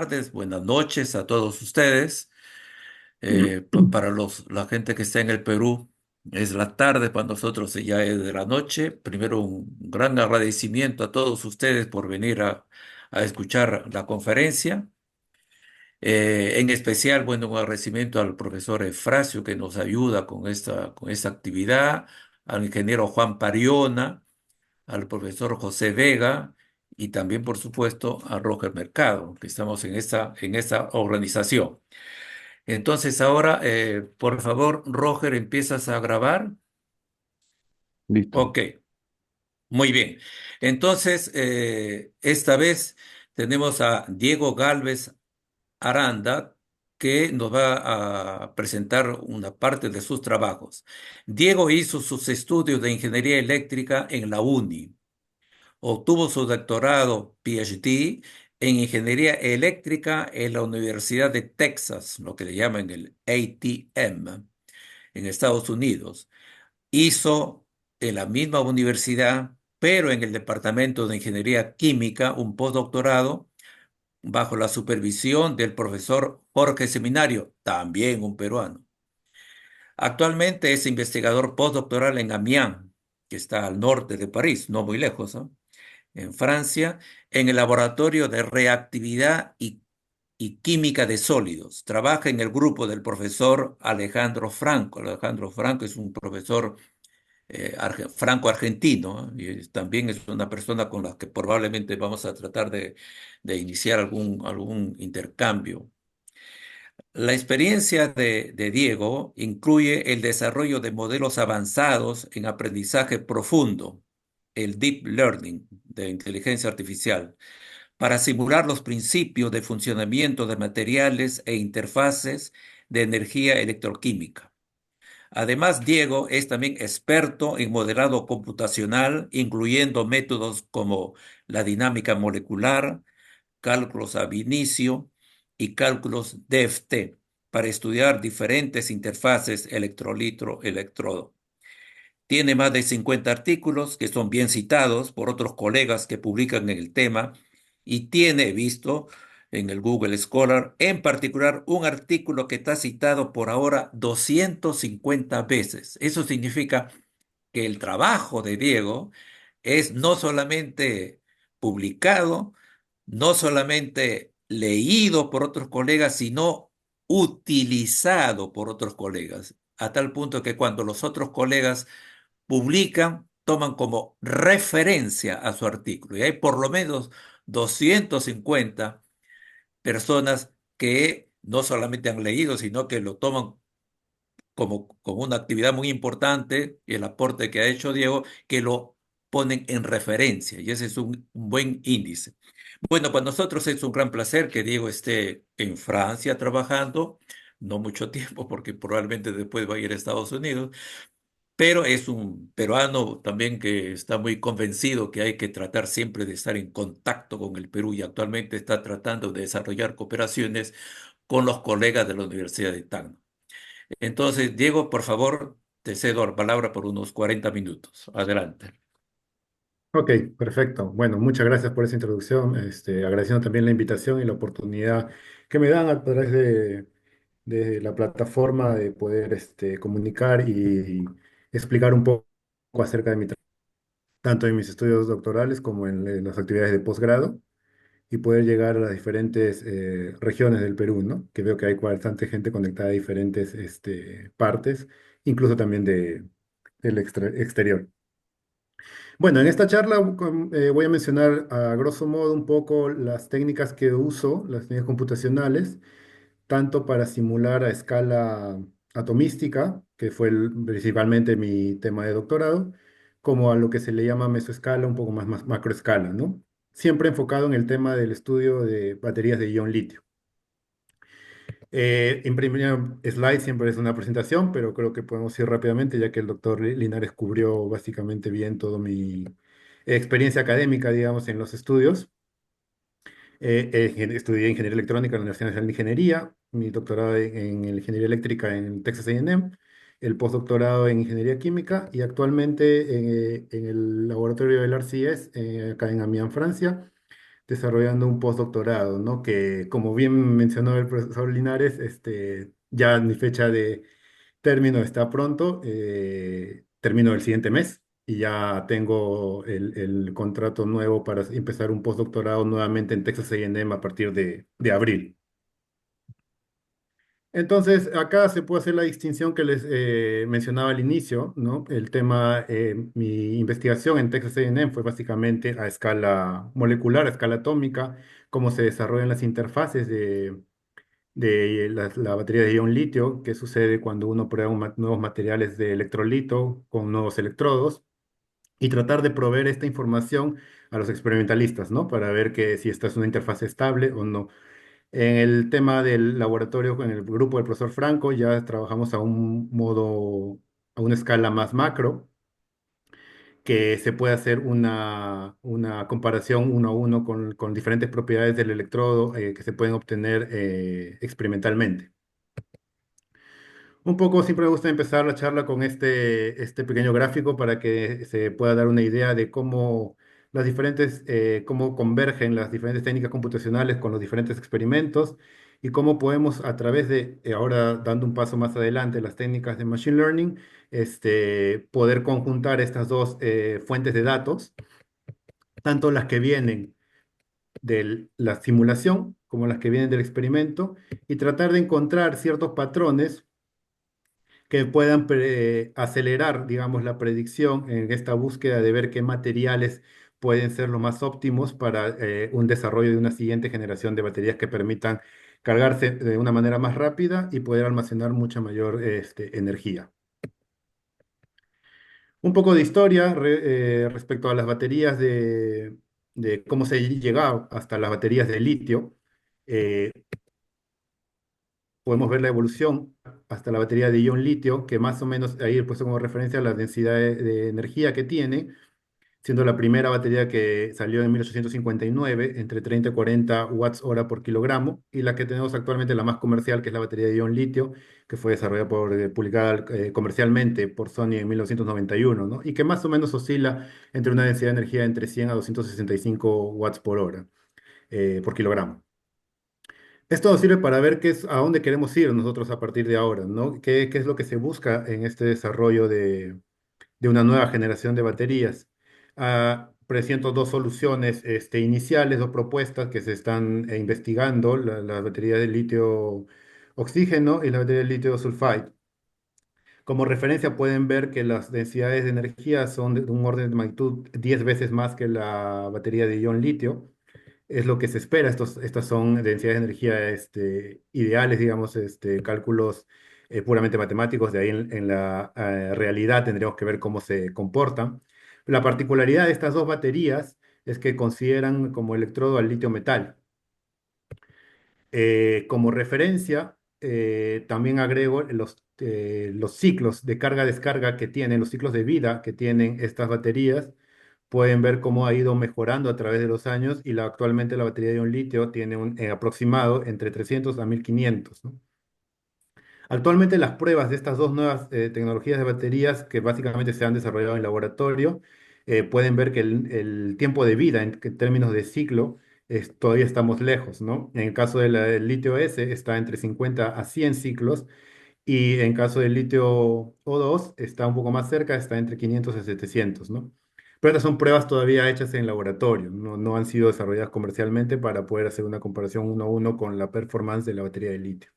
tardes, buenas noches a todos ustedes. Para la gente que está en el Perú, es la tarde, para nosotros ya es de la noche. Primero, un gran agradecimiento a todos ustedes por venir a escuchar la conferencia. En especial, bueno, un agradecimiento al profesor Efracio que nos ayuda con esta actividad, al ingeniero Juan Pariona, al profesor José Vega y también, por supuesto, a Roger Mercado, que estamos en esta organización. Entonces, ahora, por favor, Roger, empiezas a grabar. Listo, Ok, muy bien. Entonces, esta vez tenemos a Diego Galvez Aranda, que nos va a presentar una parte de sus trabajos. Diego hizo sus estudios de ingeniería eléctrica en la UNI. Obtuvo su doctorado PhD en ingeniería eléctrica en la Universidad de Texas, lo que le llaman el ATM, en Estados Unidos. Hizo en la misma universidad, pero en el Departamento de Ingeniería Química, un postdoctorado bajo la supervisión del profesor Jorge Seminario, también un peruano. Actualmente es investigador postdoctoral en Amiens, que está al norte de París, no muy lejos, ¿no? En Francia, en el Laboratorio de Reactividad y Química de Sólidos. Trabaja en el grupo del profesor Alejandro Franco. Alejandro Franco es un profesor franco-argentino, ¿eh? Y también es una persona con la que probablemente vamos a tratar de iniciar algún intercambio. La experiencia de Diego incluye el desarrollo de modelos avanzados en aprendizaje profundo, el deep learning de inteligencia artificial, para simular los principios de funcionamiento de materiales e interfaces de energía electroquímica. Además, Diego es también experto en modelado computacional, incluyendo métodos como la dinámica molecular, cálculos ab inicio y cálculos DFT para estudiar diferentes interfaces electrolitro-electrodo. Tiene más de 50 artículos que son bien citados por otros colegas que publican en el tema y tiene, visto en el Google Scholar, en particular un artículo que está citado por ahora 250 veces. Eso significa que el trabajo de Diego es no solamente publicado, no solamente leído por otros colegas, sino utilizado por otros colegas, a tal punto que cuando los otros colegas publican, toman como referencia a su artículo. Y hay por lo menos 250 personas que no solamente han leído, sino que lo toman como una actividad muy importante, y el aporte que ha hecho Diego, que lo ponen en referencia. Y ese es un buen índice. Bueno, para nosotros es un gran placer que Diego esté en Francia trabajando, no mucho tiempo, porque probablemente después va a ir a Estados Unidos, pero es un peruano también que está muy convencido que hay que tratar siempre de estar en contacto con el Perú y actualmente está tratando de desarrollar cooperaciones con los colegas de la Universidad de Tacna. Entonces, Diego, por favor, te cedo la palabra por unos 40 minutos. Adelante. ok, perfecto. Bueno, muchas gracias por esa introducción. Agradeciendo también la invitación y la oportunidad que me dan a través de la plataforma de poder comunicar y explicar un poco acerca de tanto en mis estudios doctorales como en las actividades de posgrado y poder llegar a las diferentes regiones del Perú, ¿no? Que veo que hay bastante gente conectada a diferentes partes, incluso también del exterior. Bueno, en esta charla voy a mencionar a grosso modo un poco las técnicas que uso, las técnicas computacionales, tanto para simular a escala atomística, que fue principalmente mi tema de doctorado, como a lo que se le llama mesoescala, un poco más macroescala, ¿no? Siempre enfocado en el tema del estudio de baterías de ion litio. Imprimir slides siempre es una presentación, pero creo que podemos ir rápidamente, ya que el doctor Linares cubrió básicamente bien toda mi experiencia académica, digamos, en los estudios. Estudié ingeniería electrónica en la Universidad Nacional de Ingeniería, mi doctorado en ingeniería eléctrica en Texas A&M, el postdoctorado en ingeniería química y actualmente en el laboratorio del RCS, acá en Amiens, Francia, desarrollando un postdoctorado, ¿no? Que como bien mencionó el profesor Linares, ya mi fecha de término está pronto, termino el siguiente mes y ya tengo el contrato nuevo para empezar un postdoctorado nuevamente en Texas A&M a partir de abril. Entonces, acá se puede hacer la distinción que les mencionaba al inicio, ¿no? El tema, mi investigación en Texas A&M fue básicamente a escala molecular, a escala atómica, cómo se desarrollan las interfaces de la batería de ion litio, qué sucede cuando uno prueba nuevos materiales de electrolito con nuevos electrodos, y tratar de proveer esta información a los experimentalistas, ¿no? Para ver que si esta es una interfaz estable o no. En el tema del laboratorio con el grupo del profesor Franco, ya trabajamos a un modo, a una escala más macro, que se puede hacer una comparación uno a uno con diferentes propiedades del electrodo que se pueden obtener experimentalmente. Un poco siempre me gusta empezar la charla con este pequeño gráfico para que se pueda dar una idea de cómo cómo convergen las diferentes técnicas computacionales con los diferentes experimentos y cómo podemos a través de, ahora dando un paso más adelante, las técnicas de Machine Learning, poder conjuntar estas dos fuentes de datos, tanto las que vienen de la simulación como las que vienen del experimento, y tratar de encontrar ciertos patrones que puedan acelerar, digamos, la predicción en esta búsqueda de ver qué materiales pueden ser los más óptimos para un desarrollo de una siguiente generación de baterías que permitan cargarse de una manera más rápida y poder almacenar mucha mayor energía. Un poco de historia respecto a las baterías de cómo se ha llegado hasta las baterías de litio. Eh, Podemos ver la evolución hasta la batería de ion litio, que más o menos ahí he puesto como referencia la densidad de energía que tiene, siendo la primera batería que salió en 1859 entre 30 y 40 watts hora por kilogramo, y la que tenemos actualmente, la más comercial, que es la batería de ion litio, que fue desarrollada publicada comercialmente por Sony en 1991, ¿no? Y que más o menos oscila entre una densidad de energía entre 100 a 265 watts por hora, por kilogramo. Esto nos sirve para ver a dónde queremos ir nosotros a partir de ahora, ¿no? ¿Qué es lo que se busca en este desarrollo de una nueva generación de baterías? Presento dos soluciones iniciales, dos propuestas que se están investigando, la batería de litio oxígeno y la batería de litio sulfide. Como referencia pueden ver que las densidades de energía son de un orden de magnitud 10 veces más que la batería de ion litio. Es lo que se espera. Estas son densidades de energía ideales, digamos, cálculos puramente matemáticos. De ahí en la realidad tendríamos que ver cómo se comportan. La particularidad de estas dos baterías es que consideran como electrodo al litio metal. Como referencia, también agrego los ciclos de carga-descarga que tienen, los ciclos de vida que tienen estas baterías. Pueden ver cómo ha ido mejorando a través de los años y actualmente la batería de un litio tiene un aproximado entre 300 a 1500, ¿no? Actualmente las pruebas de estas dos nuevas tecnologías de baterías que básicamente se han desarrollado en laboratorio, pueden ver que el tiempo de vida en términos de ciclo todavía estamos lejos, ¿no? En el caso del litio S está entre 50 a 100 ciclos, y en caso del litio O2 está un poco más cerca, está entre 500 a 700, ¿no? Pero estas son pruebas todavía hechas en laboratorio, no han sido desarrolladas comercialmente para poder hacer una comparación uno a uno con la performance de la batería de litio.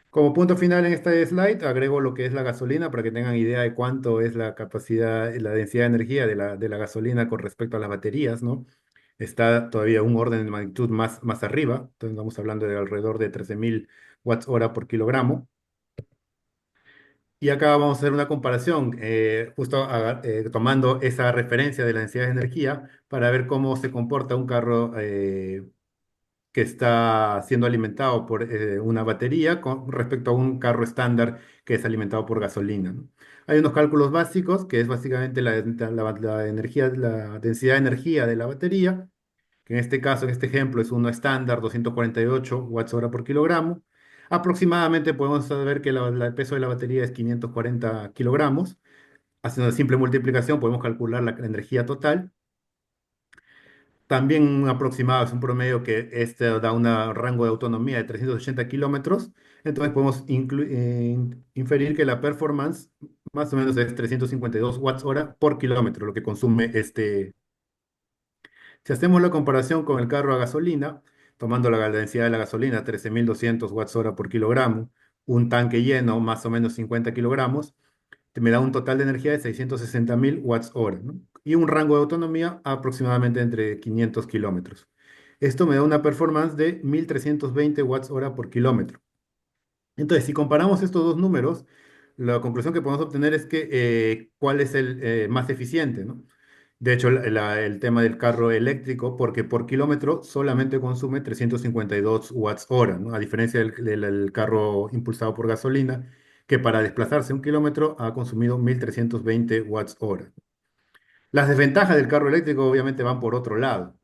Como punto final en este slide, agrego lo que es la gasolina para que tengan idea de cuánto es la capacidad, la densidad de energía de la gasolina con respecto a las baterías, ¿no? Está todavía un orden de magnitud más arriba, entonces estamos hablando de alrededor de 13.000 watts hora por kilogramo. Y acá vamos a hacer una comparación, justo tomando esa referencia de la densidad de energía para ver cómo se comporta un carro que está siendo alimentado por una batería con respecto a un carro estándar que es alimentado por gasolina, ¿no? Hay unos cálculos básicos que es básicamente la energía, la densidad de energía de la batería, que en este caso, en este ejemplo, es uno estándar, 248 watts hora por kilogramo. Aproximadamente podemos saber que el peso de la batería es 540 kilogramos. Haciendo una simple multiplicación podemos calcular la energía total. también un aproximado, es un promedio que este da un rango de autonomía de 380 kilómetros. Entonces podemos inferir que la performance más o menos es 352 watts hora por kilómetro, lo que consume este. Si hacemos la comparación con el carro a gasolina, tomando la densidad de la gasolina, 13.200 watts hora por kilogramo, un tanque lleno, más o menos 50 kilogramos, me da un total de energía de 660.000 watts hora, ¿no? Y un rango de autonomía aproximadamente entre 500 kilómetros. Esto me da una performance de 1.320 watts hora por kilómetro. Entonces, si comparamos estos dos números, la conclusión que podemos obtener es que cuál es el más eficiente, ¿no? De hecho, el tema del carro eléctrico, porque por kilómetro solamente consume 352 watts hora, ¿no? A diferencia del carro impulsado por gasolina, que para desplazarse un kilómetro ha consumido 1.320 watts hora. Las desventajas del carro eléctrico obviamente van por otro lado.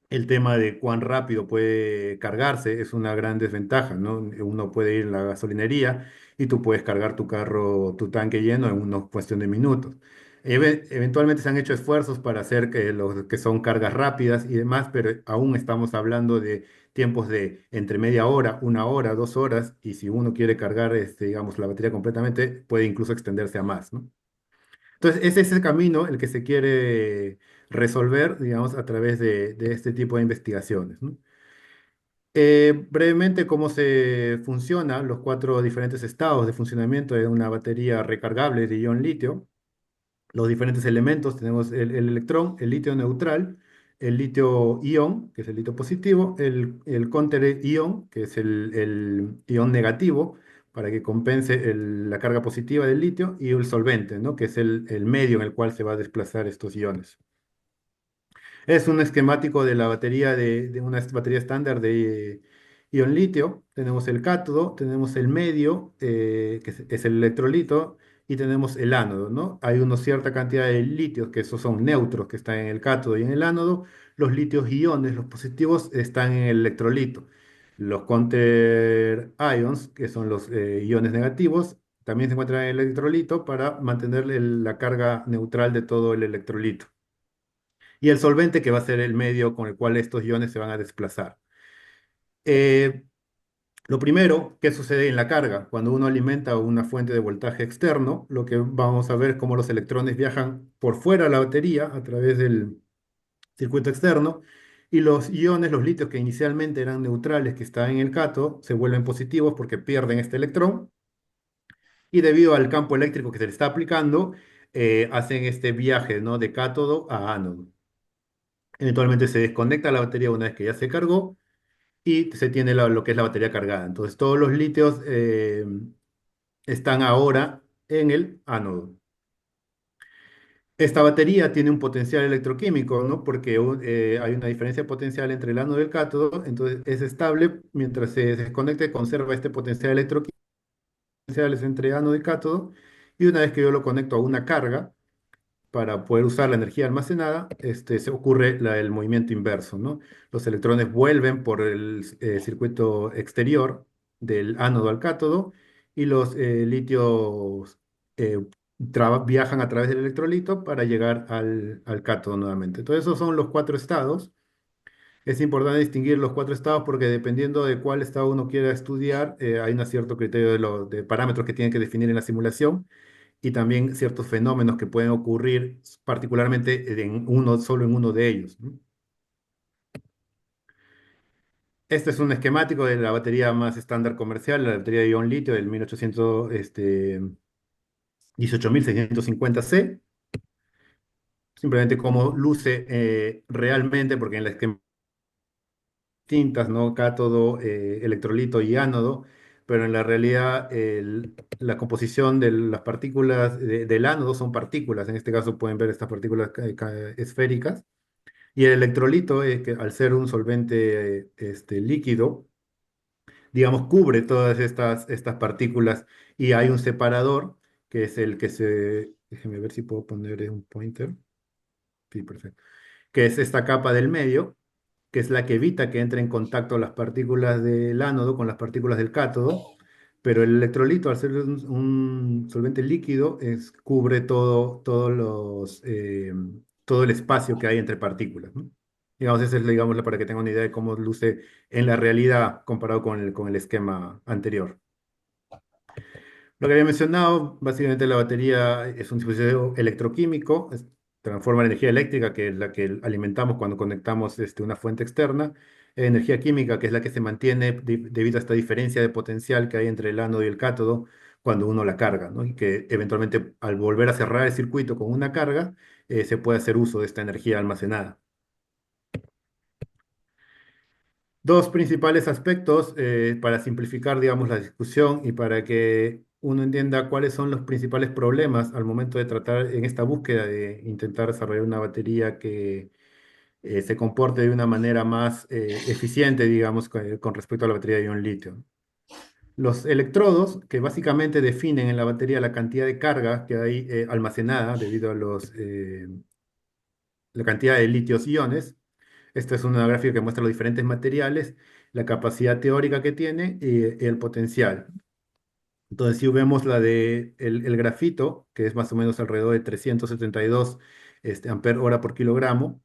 El tema de cuán rápido puede cargarse es una gran desventaja, ¿no? Uno puede ir a la gasolinería y tú puedes cargar tu carro, tu tanque lleno en una cuestión de minutos. Eventualmente se han hecho esfuerzos para hacer que los que son cargas rápidas y demás, pero aún estamos hablando de tiempos de entre media hora, una hora, 2 horas, y si uno quiere cargar, digamos, la batería completamente, puede incluso extenderse a más, ¿no? Entonces, ese es el camino el que se quiere resolver, digamos, a través de este tipo de investigaciones, ¿no? Brevemente, cómo se funciona los cuatro diferentes estados de funcionamiento de una batería recargable de ion litio. Los diferentes elementos, tenemos el electrón, el litio neutral, el litio ion, que es el litio positivo, el counter ion, que es el ion negativo, para que compense la carga positiva del litio, y el solvente, ¿no? Que es el medio en el cual se va a desplazar estos iones. Es un esquemático de la batería de una batería estándar de ion litio. Tenemos el cátodo, tenemos el medio, que es el electrolito, y tenemos el ánodo, ¿no? Hay una cierta cantidad de litios, que esos son neutros, que están en el cátodo y en el ánodo. Los litios iones, los positivos, están en el electrolito. Los counter ions, que son los iones negativos, también se encuentran en el electrolito para mantener la carga neutral de todo el electrolito y el solvente que va a ser el medio con el cual estos iones se van a desplazar. Eh, lo primero, ¿qué sucede en la carga? Cuando uno alimenta una fuente de voltaje externo, lo que vamos a ver es cómo los electrones viajan por fuera de la batería a través del circuito externo y los iones, los litios que inicialmente eran neutrales, que estaban en el cátodo, se vuelven positivos porque pierden este electrón y debido al campo eléctrico que se le está aplicando, hacen este viaje, ¿no? De cátodo a ánodo. Eventualmente se desconecta la batería una vez que ya se cargó y se tiene lo que es la batería cargada. Entonces todos los litios están ahora en el ánodo. Esta batería tiene un potencial electroquímico, ¿no? Porque hay una diferencia potencial entre el ánodo y el cátodo, entonces es estable, mientras se desconecte conserva este potencial electroquímico entre ánodo y cátodo, y una vez que yo lo conecto a una carga, para poder usar la energía almacenada, se ocurre el movimiento inverso, ¿no? Los electrones vuelven por el circuito exterior del ánodo al cátodo y los litios eh, viajan a través del electrolito para llegar al cátodo nuevamente. Entonces, esos son los cuatro estados. Es importante distinguir los cuatro estados porque dependiendo de cuál estado uno quiera estudiar, hay un cierto criterio de parámetros que tienen que definir en la simulación y también ciertos fenómenos que pueden ocurrir particularmente solo en uno de ellos, ¿no? Este es un esquemático de la batería más estándar comercial, la batería de ion litio del 18650C. Simplemente cómo luce realmente, porque en la esquema distintas, ¿no? Cátodo, electrolito y ánodo, pero en la realidad la composición de las partículas del ánodo son partículas, en este caso pueden ver estas partículas esféricas, y el electrolito, que al ser un solvente líquido, digamos, cubre todas estas partículas y hay un separador que es el que déjeme ver si puedo poner un pointer, sí, perfecto, que es esta capa del medio que es la que evita que entre en contacto las partículas del ánodo con las partículas del cátodo, pero el electrolito, al ser un solvente líquido, cubre todo el espacio que hay entre partículas, ¿no? Digamos, esa es, digamos, para que tenga una idea de cómo luce en la realidad comparado con el esquema anterior. Lo que había mencionado, básicamente la batería es un dispositivo electroquímico, transforma la energía eléctrica, que es la que alimentamos cuando conectamos una fuente externa, en energía química, que es la que se mantiene debido a esta diferencia de potencial que hay entre el ánodo y el cátodo cuando uno la carga, ¿no? Y que eventualmente al volver a cerrar el circuito con una carga, se puede hacer uso de esta energía almacenada. Dos principales aspectos para simplificar, digamos, la discusión y para que uno entienda cuáles son los principales problemas al momento de tratar en esta búsqueda de intentar desarrollar una batería que se comporte de una manera más eficiente, digamos, con respecto a la batería de ion litio. Los electrodos, que básicamente definen en la batería la cantidad de carga que hay almacenada debido a la cantidad de litios iones. Esta es una gráfica que muestra los diferentes materiales, la capacidad teórica que tiene y el potencial. Entonces, si vemos la de el grafito, que es más o menos alrededor de 372 ampere hora por kilogramo,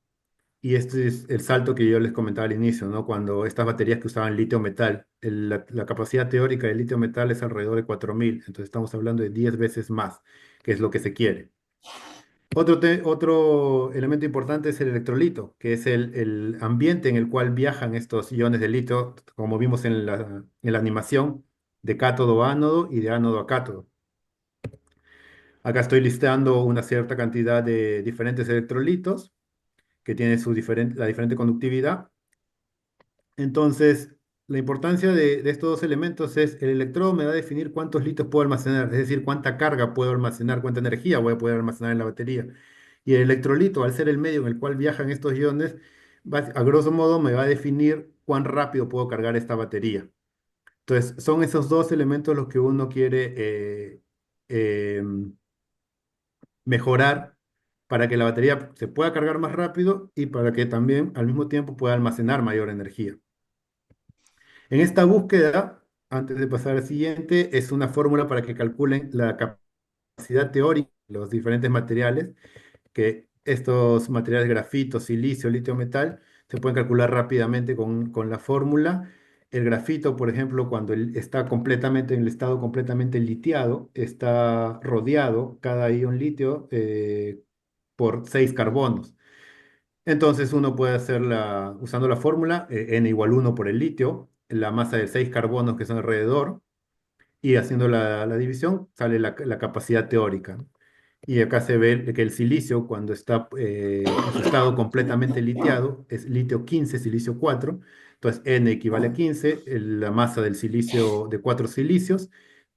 y este es el salto que yo les comentaba al inicio, ¿no? Cuando estas baterías que usaban litio metal, la capacidad teórica del litio metal es alrededor de 4000, entonces estamos hablando de 10 veces más, que es lo que se quiere. Otro elemento importante es el electrolito, que es el ambiente en el cual viajan estos iones de litio, como vimos en la animación, de cátodo a ánodo y de ánodo a cátodo. Acá estoy listando una cierta cantidad de diferentes electrolitos que tienen la diferente conductividad. Entonces, la importancia de estos dos elementos es el electrodo me va a definir cuántos litros puedo almacenar, es decir, cuánta carga puedo almacenar, cuánta energía voy a poder almacenar en la batería. Y el electrolito, al ser el medio en el cual viajan estos iones, a grosso modo me va a definir cuán rápido puedo cargar esta batería. Entonces, son esos dos elementos los que uno quiere mejorar para que la batería se pueda cargar más rápido y para que también al mismo tiempo pueda almacenar mayor energía. En esta búsqueda, antes de pasar al siguiente, es una fórmula para que calculen la capacidad teórica de los diferentes materiales, que estos materiales grafito, silicio, litio, metal, se pueden calcular rápidamente con la fórmula. El grafito, por ejemplo, cuando está completamente en el estado completamente litiado, está rodeado cada ion litio por 6 carbonos. Entonces uno puede hacerla usando la fórmula N igual 1 por el litio, la masa de 6 carbonos que son alrededor, y haciendo la división sale la capacidad teórica. Y acá se ve que el silicio, cuando está en su estado completamente litiado, es litio 15, silicio 4. Entonces N equivale a 15, la masa del silicio de 4 silicios.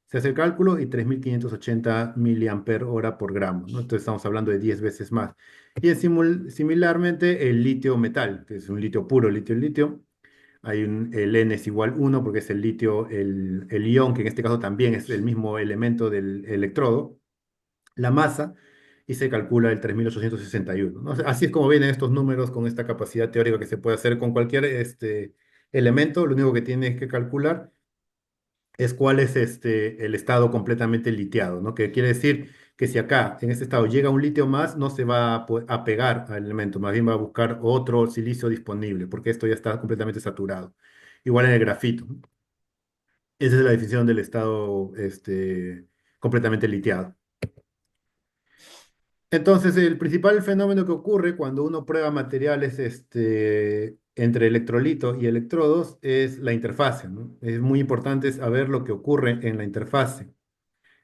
Se hace el cálculo y 3580 miliampere hora por gramo, ¿no? Entonces estamos hablando de 10 veces más. Y similarmente el litio metal, que es un litio puro, litio-litio, el N es igual 1 porque es el litio, el ion, que en este caso también es el mismo elemento del electrodo, la masa, y se calcula el 3861, ¿no? O sea, así es como vienen estos números con esta capacidad teórica que se puede hacer con cualquier elemento. Lo único que tienes que calcular es cuál es el estado completamente litiado, ¿no? Que quiere decir que si acá, en este estado, llega un litio más, no se va a pegar al elemento, más bien va a buscar otro silicio disponible, porque esto ya está completamente saturado. Igual en el grafito, ¿no? Esa es la definición del estado completamente litiado. Entonces, el principal fenómeno que ocurre cuando uno prueba materiales entre electrolito y electrodos es la interfase, ¿no? Es muy importante saber lo que ocurre en la interfase.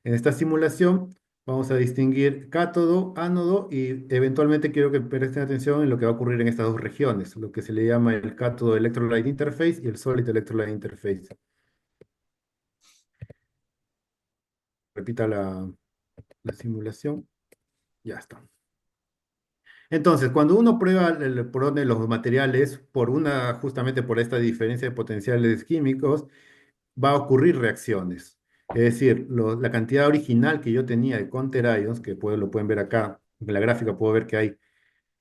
En esta simulación vamos a distinguir cátodo, ánodo y eventualmente quiero que presten atención en lo que va a ocurrir en estas dos regiones, lo que se le llama el cátodo electrolyte interface y el solid electrolyte interface. Repita la simulación. Ya está. Entonces, cuando uno prueba pone los materiales justamente por esta diferencia de potenciales químicos, va a ocurrir reacciones. Es decir, la cantidad original que yo tenía de counter ions, que lo pueden ver acá, en la gráfica puedo ver que hay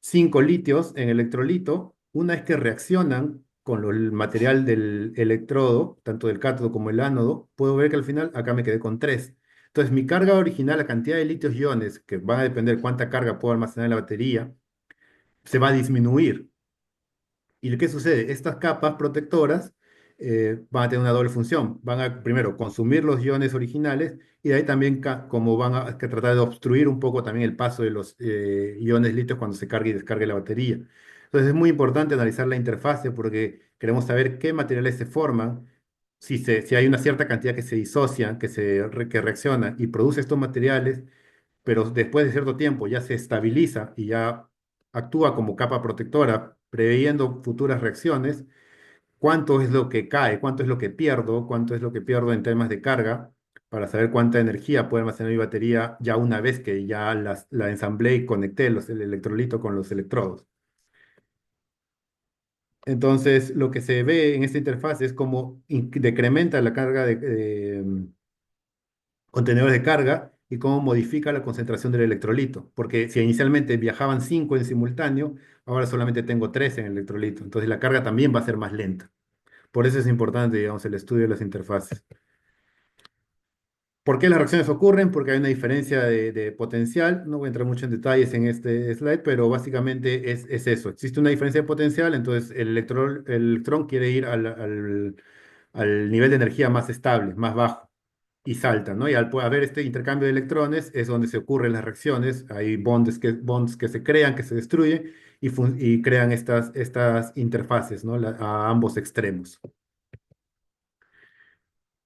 5 litios en electrolito, una vez que reaccionan con el material del electrodo, tanto del cátodo como el ánodo, puedo ver que al final acá me quedé con 3. Entonces, mi carga original, la cantidad de litios iones, que van a depender cuánta carga puedo almacenar en la batería, se va a disminuir. ¿Y qué sucede? Estas capas protectoras van a tener una doble función. Van a, primero, consumir los iones originales y de ahí también como van a que tratar de obstruir un poco también el paso de los iones litios cuando se cargue y descargue la batería. Entonces es muy importante analizar la interfase porque queremos saber qué materiales se forman, si hay una cierta cantidad que se disocia, que reacciona y produce estos materiales, pero después de cierto tiempo ya se estabiliza y ya actúa como capa protectora, previendo futuras reacciones, cuánto es lo que cae, cuánto es lo que pierdo, cuánto es lo que pierdo en temas de carga, para saber cuánta energía puede almacenar mi batería ya una vez que ya la ensamblé y conecté el electrolito con los electrodos. Entonces, lo que se ve en esta interfaz es cómo decrementa la carga de contenedores de carga y cómo modifica la concentración del electrolito. Porque si inicialmente viajaban 5 en simultáneo, ahora solamente tengo 3 en el electrolito. Entonces la carga también va a ser más lenta. Por eso es importante, digamos, el estudio de las interfaces. ¿Por qué las reacciones ocurren? Porque hay una diferencia de potencial. No voy a entrar mucho en detalles en este slide, pero básicamente es eso. Existe una diferencia de potencial, entonces el electrón quiere ir al nivel de energía más estable, más bajo, y salta, ¿no? Y al haber este intercambio de electrones es donde se ocurren las reacciones. Hay bonds que se crean, que se destruyen y crean estas interfaces, ¿no? A ambos extremos.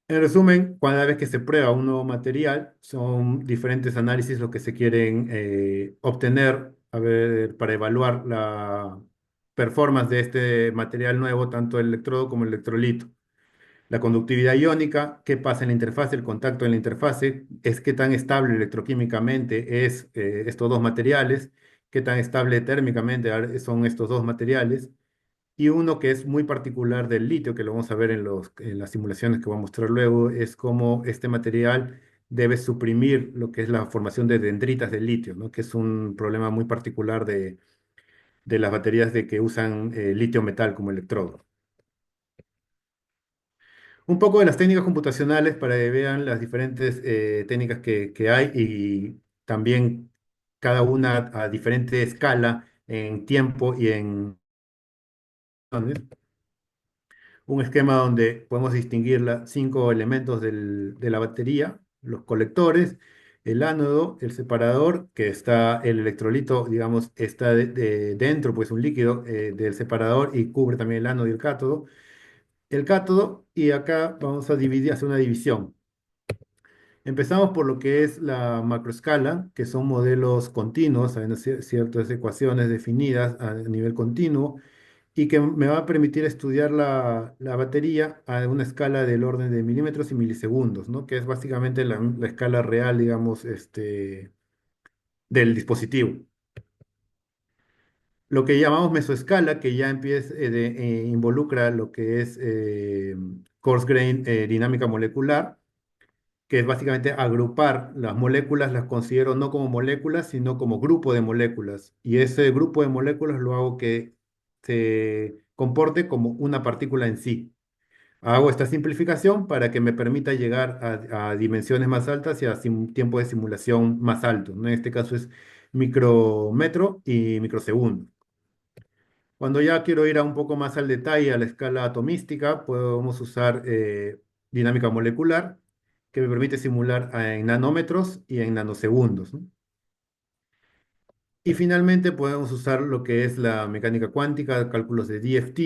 En resumen, cada vez que se prueba un nuevo material, son diferentes análisis lo que se quieren obtener a ver, para evaluar la performance de este material nuevo, tanto el electrodo como el electrolito. La conductividad iónica, qué pasa en la interfase, el contacto en la interfase, es qué tan estable electroquímicamente es estos dos materiales, qué tan estable térmicamente son estos dos materiales. Y uno que es muy particular del litio, que lo vamos a ver en las simulaciones que voy a mostrar luego, es cómo este material debe suprimir lo que es la formación de dendritas del litio, ¿no? Que es un problema muy particular de las baterías de que usan litio metal como electrodo. Un poco de las técnicas computacionales para que vean las diferentes técnicas que hay y también cada una a diferente escala en tiempo y en un esquema donde podemos distinguir los 5 elementos de la batería, los colectores, el ánodo, el separador, que está el electrolito, digamos, está dentro, pues un líquido del separador y cubre también el ánodo y el cátodo, y acá vamos a dividir, hacer una división. Empezamos por lo que es la macroescala, que son modelos continuos, hay ciertas ecuaciones definidas a nivel continuo y que me va a permitir estudiar la batería a una escala del orden de milímetros y milisegundos, ¿no? Que es básicamente la escala real, digamos, del dispositivo. Lo que llamamos mesoescala, que ya empieza, involucra lo que es coarse grain dinámica molecular, que es básicamente agrupar las moléculas, las considero no como moléculas, sino como grupo de moléculas. Y ese grupo de moléculas lo hago que se comporte como una partícula en sí. Hago esta simplificación para que me permita llegar a dimensiones más altas y a tiempo de simulación más alto, ¿no? En este caso es micrometro y microsegundo. Cuando ya quiero ir a un poco más al detalle, a la escala atomística, podemos usar dinámica molecular, que me permite simular en nanómetros y en nanosegundos, ¿no? Y finalmente podemos usar lo que es la mecánica cuántica, cálculos de DFT,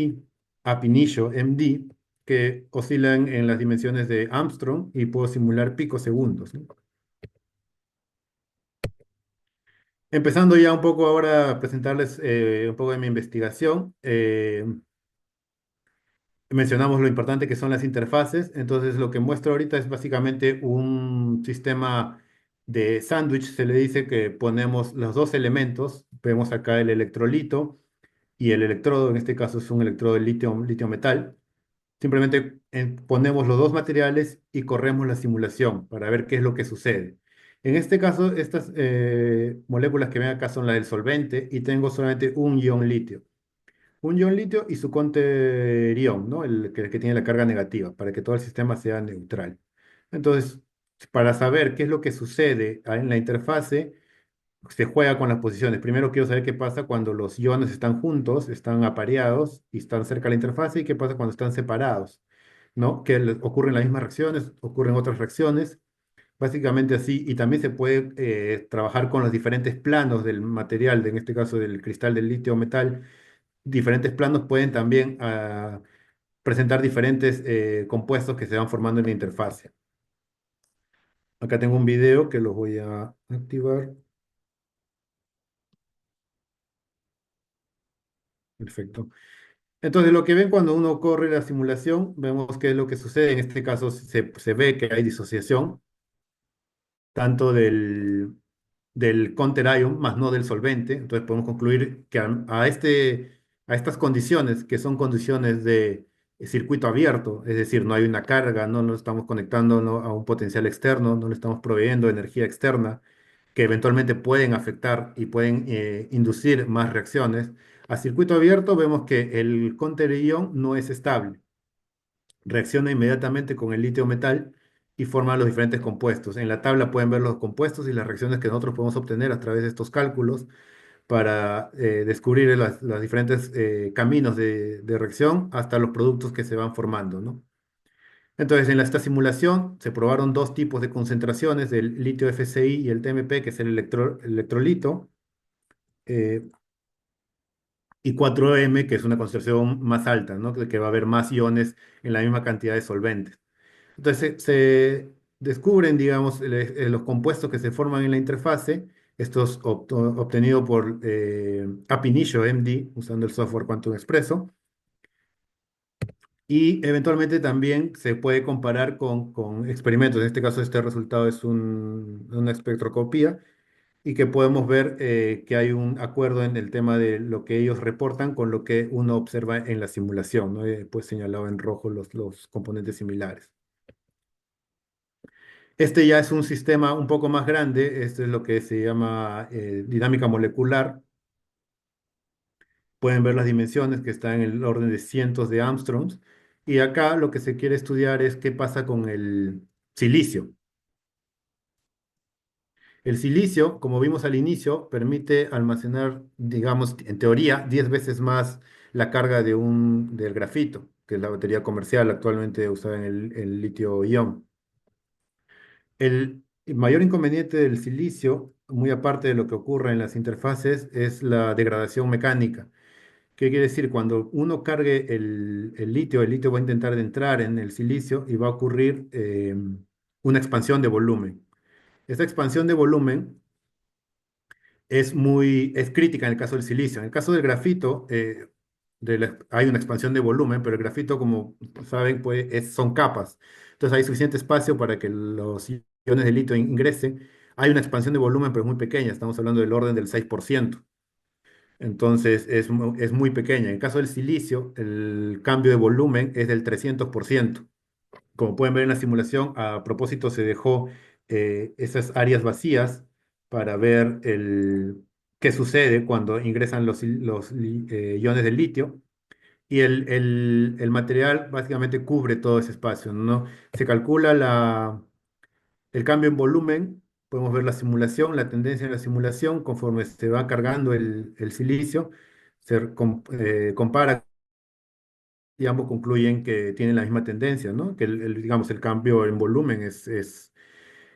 ab initio, MD, que oscilan en las dimensiones de Armstrong y puedo simular picosegundos, ¿no? Empezando ya un poco ahora a presentarles un poco de mi investigación. Mencionamos lo importante que son las interfaces, entonces lo que muestro ahorita es básicamente un sistema de sándwich, se le dice que ponemos los dos elementos, vemos acá el electrolito y el electrodo, en este caso es un electrodo de litio metal. Simplemente ponemos los dos materiales y corremos la simulación para ver qué es lo que sucede. En este caso, estas moléculas que ven acá son las del solvente y tengo solamente un ion litio. Un ion litio y su conterión, ¿no? El que tiene la carga negativa, para que todo el sistema sea neutral. Entonces, para saber qué es lo que sucede en la interfase, se juega con las posiciones. Primero quiero saber qué pasa cuando los iones están juntos, están apareados y están cerca de la interfase y qué pasa cuando están separados, ¿no? Ocurren las mismas reacciones, ocurren otras reacciones. Básicamente así, y también se puede trabajar con los diferentes planos del material, en este caso del cristal del litio o metal. Diferentes planos pueden también presentar diferentes compuestos que se van formando en la interfase. Acá tengo un video que los voy a activar. Perfecto. Entonces, lo que ven cuando uno corre la simulación, vemos qué es lo que sucede. En este caso, se ve que hay disociación, tanto del counter ion, más no del solvente. Entonces, podemos concluir que a estas condiciones, que son condiciones de circuito abierto, es decir, no hay una carga, no nos estamos conectando, ¿no?, a un potencial externo, no le estamos proveyendo energía externa, que eventualmente pueden afectar y pueden inducir más reacciones. A circuito abierto vemos que el counter ion no es estable, reacciona inmediatamente con el litio metal y forma los diferentes compuestos. En la tabla pueden ver los compuestos y las reacciones que nosotros podemos obtener a través de estos cálculos para descubrir los diferentes caminos de reacción hasta los productos que se van formando, ¿no? Entonces, en esta simulación se probaron dos tipos de concentraciones del litio FCI y el TMP, que es el electrolito, eh, y 4M, que es una concentración más alta, ¿no? Que va a haber más iones en la misma cantidad de solventes. Entonces, se descubren, digamos, los compuestos que se forman en la interfase, estos obtenidos por Ab initio MD, usando el software Quantum Expresso. Y eventualmente también se puede comparar con experimentos. En este caso, este resultado es una espectroscopía y que podemos ver que hay un acuerdo en el tema de lo que ellos reportan con lo que uno observa en la simulación, ¿no? Pues señalado en rojo los componentes similares. Este ya es un sistema un poco más grande. Este es lo que se llama dinámica molecular. Pueden ver las dimensiones que están en el orden de cientos de Armstrongs. Y acá lo que se quiere estudiar es qué pasa con el silicio. El silicio, como vimos al inicio, permite almacenar, digamos, en teoría, 10 veces más la carga del grafito, que es la batería comercial actualmente usada en el litio-ion. El mayor inconveniente del silicio, muy aparte de lo que ocurre en las interfaces, es la degradación mecánica. ¿Qué quiere decir? Cuando uno cargue el litio va a intentar entrar en el silicio y va a ocurrir una expansión de volumen. Esta expansión de volumen es crítica en el caso del silicio. En el caso del grafito, hay una expansión de volumen, pero el grafito, como saben, pues, son capas. Entonces hay suficiente espacio para que los iones de litio ingresen. Hay una expansión de volumen, pero es muy pequeña. Estamos hablando del orden del 6%. Entonces es muy pequeña. En el caso del silicio, el cambio de volumen es del 300%. Como pueden ver en la simulación, a propósito se dejó esas áreas vacías para ver qué sucede cuando ingresan los iones del litio. Y el material básicamente cubre todo ese espacio, ¿no? Se calcula el cambio en volumen. Podemos ver la simulación, la tendencia en la simulación, conforme se va cargando el silicio, compara y ambos concluyen que tienen la misma tendencia, ¿no? Que digamos, el cambio en volumen es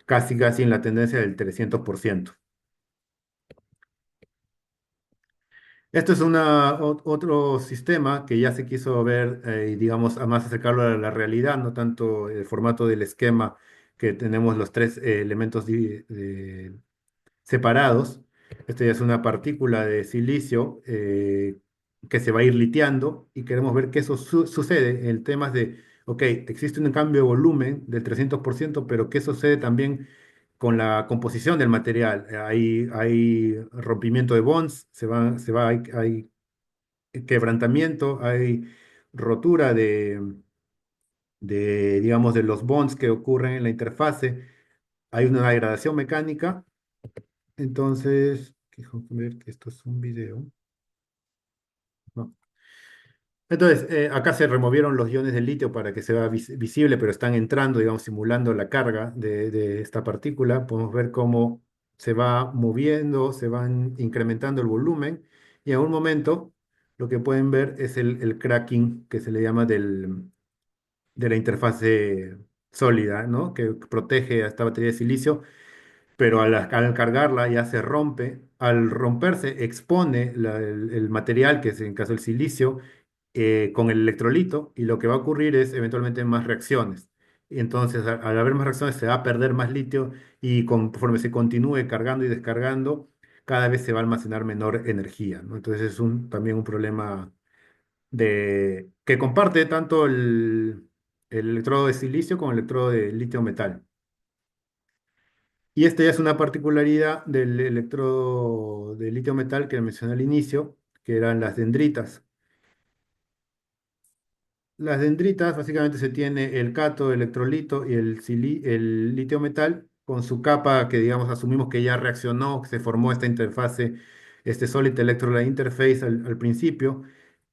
casi en la tendencia del 300%. Esto es otro sistema que ya se quiso ver, y digamos, a más acercarlo a la realidad, no tanto el formato del esquema que tenemos los tres elementos separados. Esto ya es una partícula de silicio que se va a ir liteando y queremos ver qué eso sucede en temas de, ok, existe un cambio de volumen del 300%, pero qué sucede también con la composición del material. Hay rompimiento de bonds, hay quebrantamiento, hay rotura digamos, de los bonds que ocurren en la interfase, hay una degradación mecánica. Entonces, déjame ver que esto es un video. No. Entonces, acá se removieron los iones de litio para que sea visible, pero están entrando, digamos, simulando la carga de esta partícula. Podemos ver cómo se va moviendo, se van incrementando el volumen y en un momento lo que pueden ver es el cracking que se le llama de la interfase sólida, ¿no? Que protege a esta batería de silicio, pero al cargarla ya se rompe. Al romperse expone el material, que es en caso el silicio, con el electrolito y lo que va a ocurrir es eventualmente más reacciones. Y entonces, al haber más reacciones, se va a perder más litio y conforme se continúe cargando y descargando, cada vez se va a almacenar menor energía, ¿no? Entonces es también un problema que comparte tanto el electrodo de silicio con el electrodo de litio metal. Y esta ya es una particularidad del electrodo de litio metal que mencioné al inicio, que eran las dendritas. Las dendritas básicamente se tiene el cátodo, el electrolito y el litio metal con su capa que digamos asumimos que ya reaccionó, que se formó esta interfase, este Solid Electrolyte Interface al principio,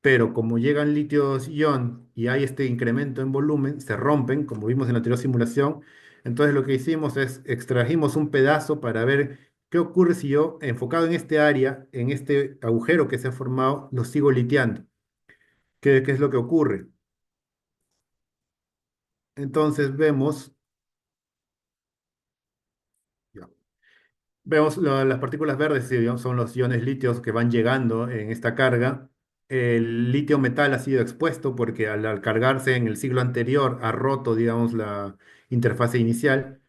pero como llegan litios ion y hay este incremento en volumen, se rompen, como vimos en la anterior simulación. Entonces lo que hicimos es extrajimos un pedazo para ver qué ocurre si yo, enfocado en este área, en este agujero que se ha formado, lo sigo litiando. ¿Qué es lo que ocurre? Entonces ya, vemos las partículas verdes, sí, digamos, son los iones litios que van llegando en esta carga. El litio metal ha sido expuesto porque al cargarse en el siglo anterior ha roto, digamos, la interfase inicial.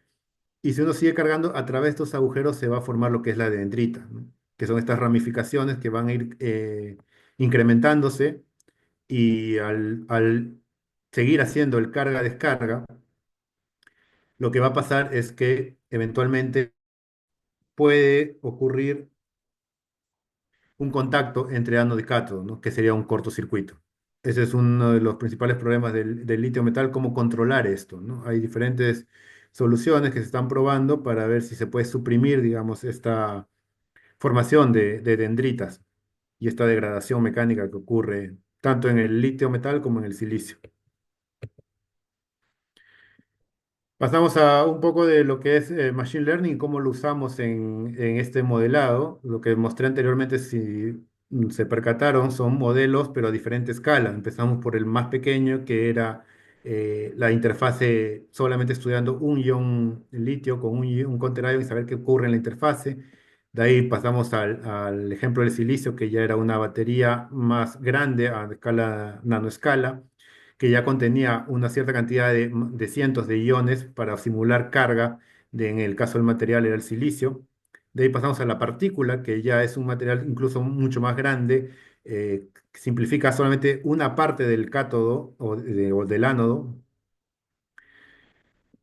Y si uno sigue cargando, a través de estos agujeros se va a formar lo que es la dendrita, ¿no? Que son estas ramificaciones que van a ir incrementándose y al seguir haciendo el carga-descarga, lo que va a pasar es que eventualmente puede ocurrir un contacto entre ánodo y cátodo, ¿no? Que sería un cortocircuito. Ese es uno de los principales problemas del litio metal, cómo controlar esto, ¿no? Hay diferentes soluciones que se están probando para ver si se puede suprimir, digamos, esta formación de dendritas y esta degradación mecánica que ocurre tanto en el litio metal como en el silicio. Pasamos a un poco de lo que es Machine Learning y cómo lo usamos en este modelado. Lo que mostré anteriormente, si se percataron, son modelos, pero a diferente escala. Empezamos por el más pequeño, que era la interfase solamente estudiando un ion litio con un counterion y saber qué ocurre en la interfase. De ahí pasamos al ejemplo del silicio, que ya era una batería más grande a escala nanoescala que ya contenía una cierta cantidad de cientos de iones para simular carga, en el caso del material era el silicio. De ahí pasamos a la partícula, que ya es un material incluso mucho más grande, que simplifica solamente una parte del cátodo o del ánodo.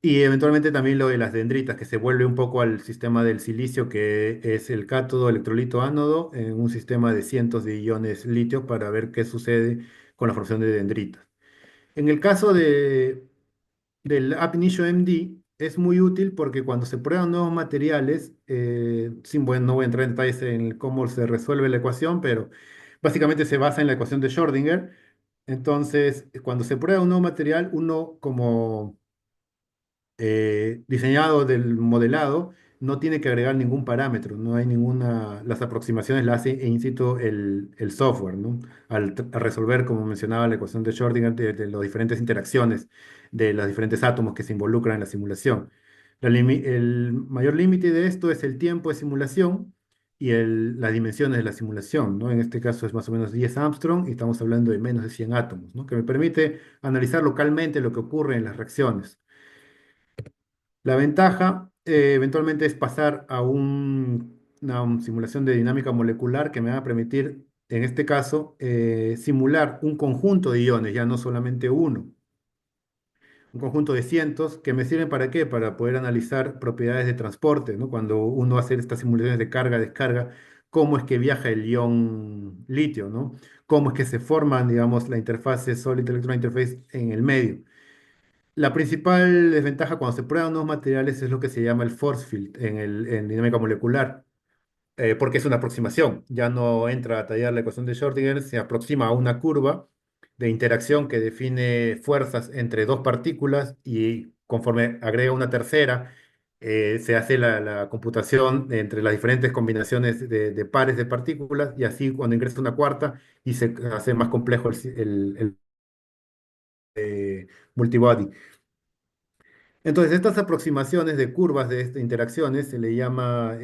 Y eventualmente también lo de las dendritas, que se vuelve un poco al sistema del silicio, que es el cátodo, electrolito, ánodo, en un sistema de cientos de iones litios para ver qué sucede con la formación de dendritas. En el caso del Ab Initio MD es muy útil porque cuando se prueban nuevos materiales, bueno, no voy a entrar en detalles en cómo se resuelve la ecuación, pero básicamente se basa en la ecuación de Schrödinger. Entonces, cuando se prueba un nuevo material, uno como diseñado del modelado no tiene que agregar ningún parámetro, no hay ninguna, las aproximaciones las hace in situ el software, ¿no? A resolver, como mencionaba, la ecuación de Schrödinger de las diferentes interacciones de los diferentes átomos que se involucran en la simulación. El mayor límite de esto es el tiempo de simulación y las dimensiones de la simulación, ¿no? En este caso es más o menos 10 Armstrong y estamos hablando de menos de 100 átomos, ¿no? Que me permite analizar localmente lo que ocurre en las reacciones. La ventaja eventualmente es pasar a una simulación de dinámica molecular que me va a permitir, en este caso, simular un conjunto de iones, ya no solamente uno, un conjunto de cientos que me sirven para qué, para poder analizar propiedades de transporte, ¿no? Cuando uno hace estas simulaciones de carga-descarga, cómo es que viaja el ion litio, ¿no? Cómo es que se forman, digamos, la interfase Solid Electron Interface en el medio. La principal desventaja cuando se prueban nuevos materiales es lo que se llama el force field en dinámica molecular, porque es una aproximación. Ya no entra a tallar la ecuación de Schrödinger, se aproxima a una curva de interacción que define fuerzas entre dos partículas y conforme agrega una tercera, Se hace la computación entre las diferentes combinaciones de pares de partículas y así cuando ingresa una cuarta y se hace más complejo el multibody. Entonces, estas aproximaciones de curvas de estas interacciones se le llama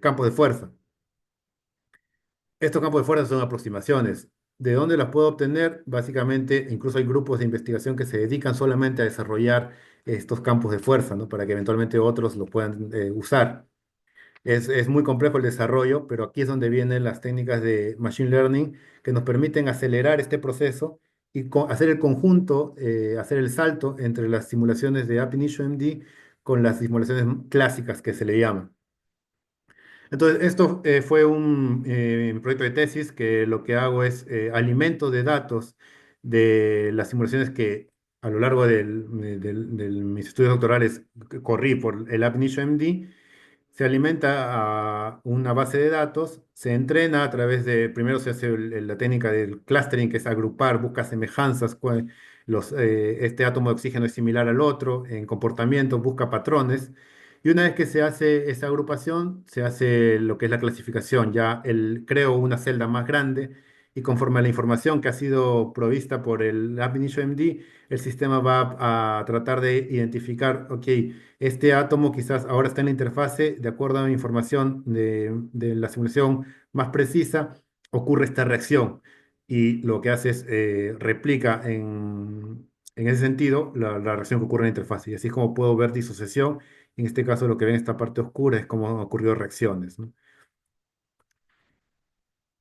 campos de fuerza. Estos campos de fuerza son aproximaciones. ¿De dónde las puedo obtener? Básicamente, incluso hay grupos de investigación que se dedican solamente a desarrollar estos campos de fuerza, ¿no? Para que eventualmente otros lo puedan usar. Es muy complejo el desarrollo, pero aquí es donde vienen las técnicas de Machine Learning que nos permiten acelerar este proceso y hacer el conjunto, hacer el salto entre las simulaciones de Ab initio MD con las simulaciones clásicas que se le llaman. Entonces, esto fue un proyecto de tesis que lo que hago es alimento de datos de las simulaciones que a lo largo de mis estudios doctorales corrí por el Ab initio MD. Se alimenta a una base de datos, se entrena a través de, primero se hace la técnica del clustering, que es agrupar, busca semejanzas, este átomo de oxígeno es similar al otro, en comportamiento busca patrones, y una vez que se hace esa agrupación, se hace lo que es la clasificación, creo una celda más grande, y conforme a la información que ha sido provista por el Ab initio MD, el sistema va a tratar de identificar, ok, este átomo quizás ahora está en la interfase, de acuerdo a la información de la simulación más precisa, ocurre esta reacción y lo que hace es replica en ese sentido la reacción que ocurre en la interfase. Y así es como puedo ver disociación. En este caso lo que ven en esta parte oscura es cómo han ocurrido reacciones, ¿no?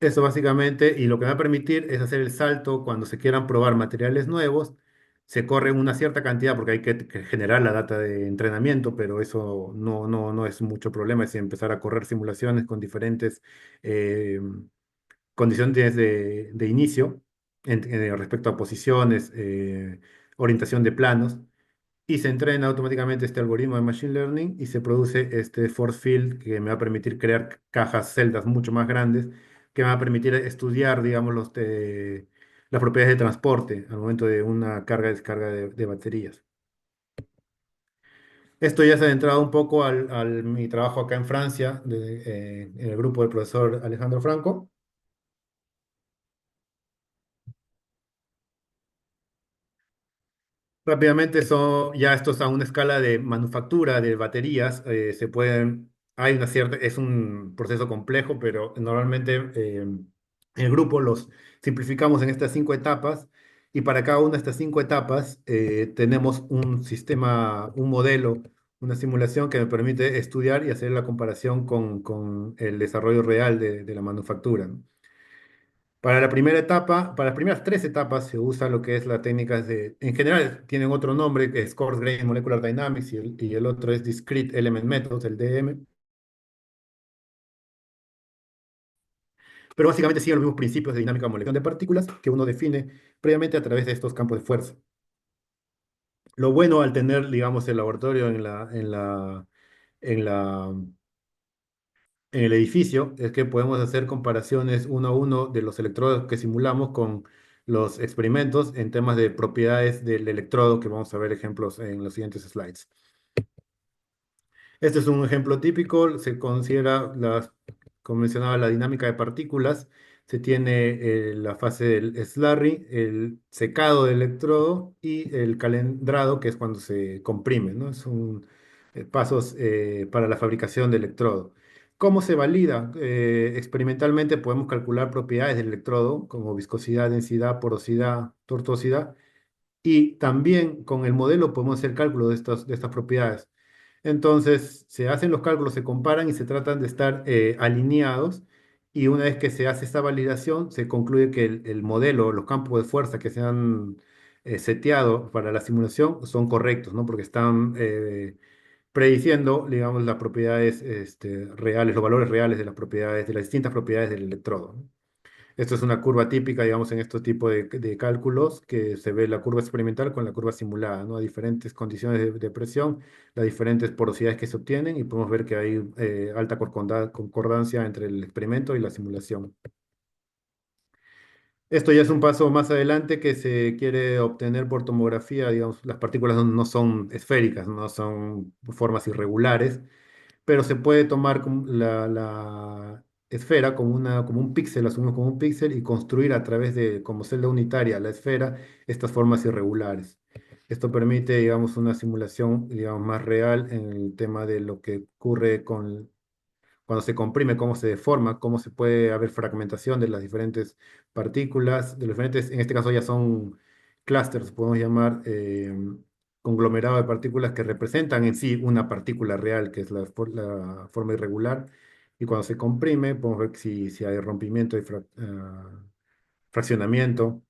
Eso básicamente, y lo que va a permitir es hacer el salto cuando se quieran probar materiales nuevos. Se corre una cierta cantidad porque hay que generar la data de entrenamiento, pero eso no es mucho problema. Es empezar a correr simulaciones con diferentes eh, condiciones de inicio respecto a posiciones, orientación de planos y se entrena automáticamente este algoritmo de Machine Learning y se produce este force field que me va a permitir crear cajas, celdas mucho más grandes, que me va a permitir estudiar, digamos, las propiedades de transporte al momento de una carga y descarga de baterías. Esto ya se ha adentrado un poco al mi trabajo acá en Francia, en el grupo del profesor Alejandro Franco. Rápidamente, ya esto es a una escala de manufactura de baterías, hay una cierta, es un proceso complejo, pero normalmente en el grupo los simplificamos en estas 5 etapas y para cada una de estas 5 etapas tenemos un sistema, un modelo, una simulación que me permite estudiar y hacer la comparación con el desarrollo real de la manufactura, ¿no? Para la primera etapa, para las primeras 3 etapas se usa lo que es la técnica en general tienen otro nombre que es Coarse Grained Molecular Dynamics y el otro es Discrete Element Methods, el DM, pero básicamente siguen los mismos principios de dinámica molecular de partículas que uno define previamente a través de estos campos de fuerza. Lo bueno al tener, digamos, el laboratorio en la, en el edificio es que podemos hacer comparaciones uno a uno de los electrodos que simulamos con los experimentos en temas de propiedades del electrodo, que vamos a ver ejemplos en los siguientes slides. Este es un ejemplo típico, se considera, como mencionaba, la dinámica de partículas. Se tiene la fase del slurry, el secado del electrodo y el calendrado, que es cuando se comprime, ¿no? Son pasos para la fabricación del electrodo. ¿Cómo se valida? Experimentalmente podemos calcular propiedades del electrodo, como viscosidad, densidad, porosidad, tortuosidad, y también con el modelo podemos hacer cálculo de estas propiedades. Entonces, se hacen los cálculos, se comparan y se tratan de estar alineados. Y una vez que se hace esta validación, se concluye que el modelo, los campos de fuerza que se han seteado para la simulación son correctos, ¿no? Porque están prediciendo, digamos, las propiedades reales, los valores reales de las propiedades, de las distintas propiedades del electrodo, ¿no? Esto es una curva típica, digamos, en este tipo de cálculos, que se ve la curva experimental con la curva simulada, ¿no? A diferentes condiciones de presión, las diferentes porosidades que se obtienen y podemos ver que hay alta concordancia entre el experimento y la simulación. Esto ya es un paso más adelante que se quiere obtener por tomografía, digamos, las partículas no son esféricas, no son formas irregulares, pero se puede tomar la esfera como un píxel, asumimos como un píxel, y construir a través de, como celda unitaria, la esfera, estas formas irregulares. Esto permite, digamos, una simulación, digamos, más real en el tema de lo que ocurre cuando se comprime, cómo se deforma, cómo se puede haber fragmentación de las diferentes partículas, de los diferentes, en este caso ya son clústeres, podemos llamar conglomerado de partículas que representan en sí una partícula real, que es la forma irregular, y cuando se comprime, podemos ver si hay rompimiento y fraccionamiento.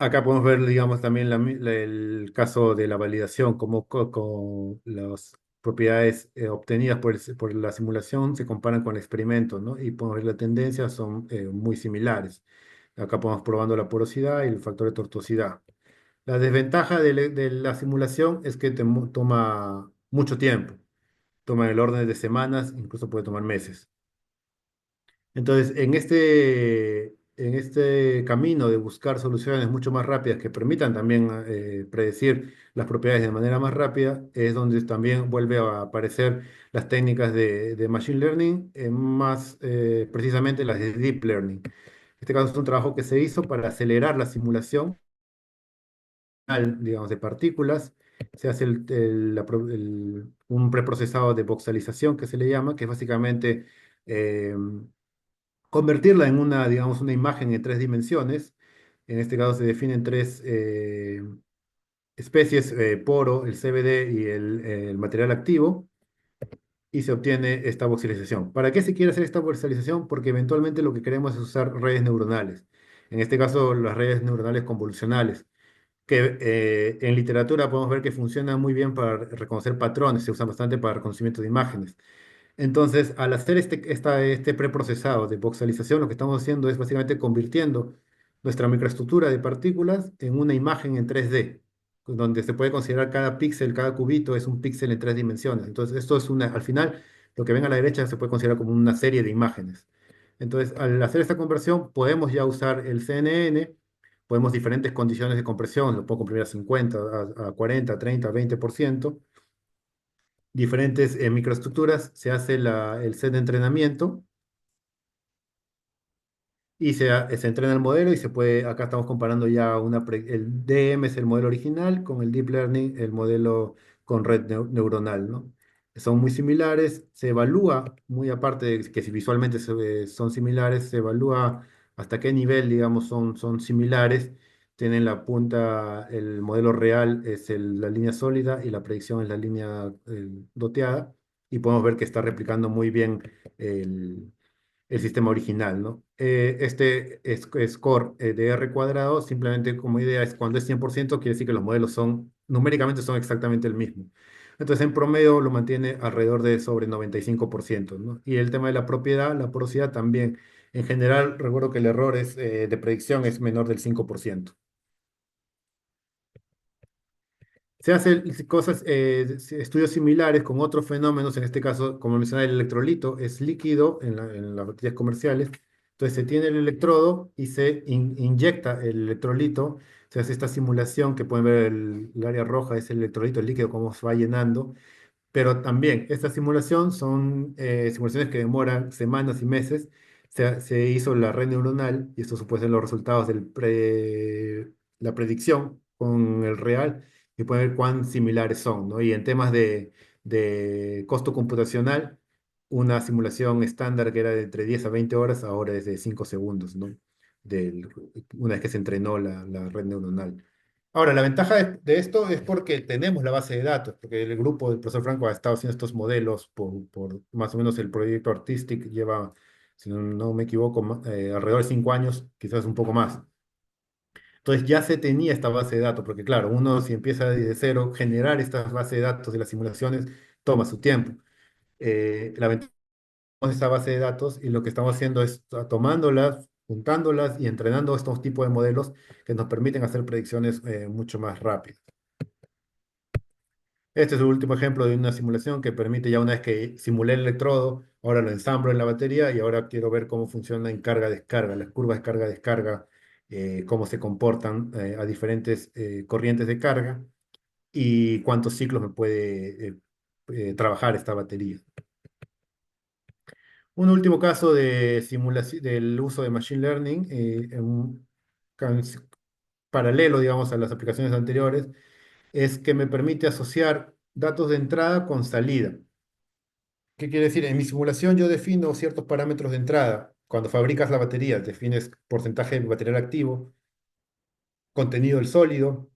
Acá podemos ver, digamos, también el caso de la validación, cómo con las propiedades obtenidas por la simulación se comparan con el experimento, ¿no? Y podemos ver la tendencia, son muy similares. Acá podemos probando la porosidad y el factor de tortuosidad. La desventaja de la simulación es que toma mucho tiempo, toma en el orden de semanas, incluso puede tomar meses. Entonces, en este camino de buscar soluciones mucho más rápidas que permitan también predecir las propiedades de manera más rápida, es donde también vuelve a aparecer las técnicas de Machine Learning, más precisamente las de Deep Learning. En este caso es un trabajo que se hizo para acelerar la simulación, digamos, de partículas. Se hace un preprocesado de voxelización que se le llama, que es básicamente convertirla en una, digamos, una imagen en tres dimensiones. En este caso se definen tres especies, poro, el CBD y el material activo, y se obtiene esta voxelización. ¿Para qué se quiere hacer esta voxelización? Porque eventualmente lo que queremos es usar redes neuronales. En este caso, las redes neuronales convolucionales, que en literatura podemos ver que funcionan muy bien para reconocer patrones, se usan bastante para reconocimiento de imágenes. Entonces, al hacer este preprocesado de voxelización, lo que estamos haciendo es básicamente convirtiendo nuestra microestructura de partículas en una imagen en 3D, donde se puede considerar cada píxel, cada cubito es un píxel en tres dimensiones. Entonces, esto es al final, lo que ven a la derecha se puede considerar como una serie de imágenes. Entonces, al hacer esta conversión, podemos ya usar el CNN, podemos diferentes condiciones de compresión, lo puedo comprimir a 50, a 40, 30, 20%, diferentes microestructuras, se hace el set de entrenamiento y se entrena el modelo y se puede, acá estamos comparando ya el DM es el modelo original con el Deep Learning, el modelo con red neuronal, ¿no? Son muy similares, se evalúa, muy aparte de que si visualmente son similares, se evalúa hasta qué nivel, digamos, son similares. Tienen la punta, el modelo real es la línea sólida y la predicción es la línea doteada, y podemos ver que está replicando muy bien el sistema original, ¿no? Score de R cuadrado, simplemente como idea es cuando es 100%, quiere decir que los modelos numéricamente son exactamente el mismo. Entonces, en promedio lo mantiene alrededor de sobre 95%, ¿no? Y el tema de la propiedad, la porosidad también. En general, recuerdo que el error de predicción es menor del 5%. Se hacen cosas, estudios similares con otros fenómenos, en este caso, como mencioné, el electrolito es líquido en las baterías comerciales, entonces se tiene el electrodo y se inyecta el electrolito, se hace esta simulación que pueden ver el área roja, es el electrolito, el líquido, cómo se va llenando, pero también, esta simulación son simulaciones que demoran semanas y meses. Se hizo la red neuronal y estos suponen los resultados de la predicción con el real y pueden ver cuán similares son, ¿no? Y en temas de costo computacional, una simulación estándar que era de entre 10 a 20 horas, ahora es de 5 segundos, ¿no? Del- una vez que se entrenó la red neuronal. Ahora, la ventaja de esto es porque tenemos la base de datos, porque el grupo del profesor Franco ha estado haciendo estos modelos por más o menos el proyecto Artistic, lleva, si no me equivoco, alrededor de 5 años, quizás un poco más. Entonces ya se tenía esta base de datos, porque claro, uno si empieza desde cero, generar estas bases de datos de las simulaciones toma su tiempo. La ventaja de esta base de datos y lo que estamos haciendo es tomándolas, juntándolas y entrenando estos tipos de modelos que nos permiten hacer predicciones mucho más rápidas. Este es el último ejemplo de una simulación que permite ya una vez que simulé el electrodo, ahora lo ensamblo en la batería y ahora quiero ver cómo funciona en carga-descarga, las curvas de carga-descarga, cómo se comportan a diferentes corrientes de carga y cuántos ciclos me puede trabajar esta batería. Un último caso de simulación del uso de Machine Learning, can- paralelo, digamos, a las aplicaciones anteriores, es que me permite asociar datos de entrada con salida. ¿Qué quiere decir? En mi simulación yo defino ciertos parámetros de entrada. Cuando fabricas la batería, defines porcentaje de material activo, contenido del sólido,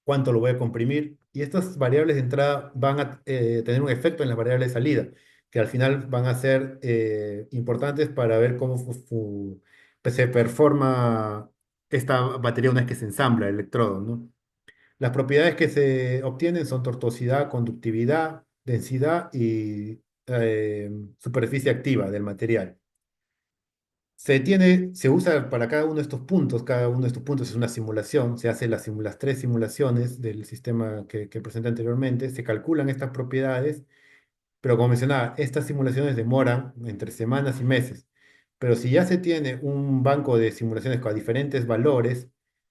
cuánto lo voy a comprimir. Y estas variables de entrada van a tener un efecto en las variables de salida, que al final van a ser importantes para ver cómo pues, se performa esta batería una vez que se ensambla el electrodo, ¿no? Las propiedades que se obtienen son tortuosidad, conductividad, densidad y superficie activa del material. Se usa para cada uno de estos puntos es una simulación, se hace las tres simulaciones del sistema que presenté anteriormente, se calculan estas propiedades pero como mencionaba, estas simulaciones demoran entre semanas y meses. Pero si ya se tiene un banco de simulaciones con diferentes valores,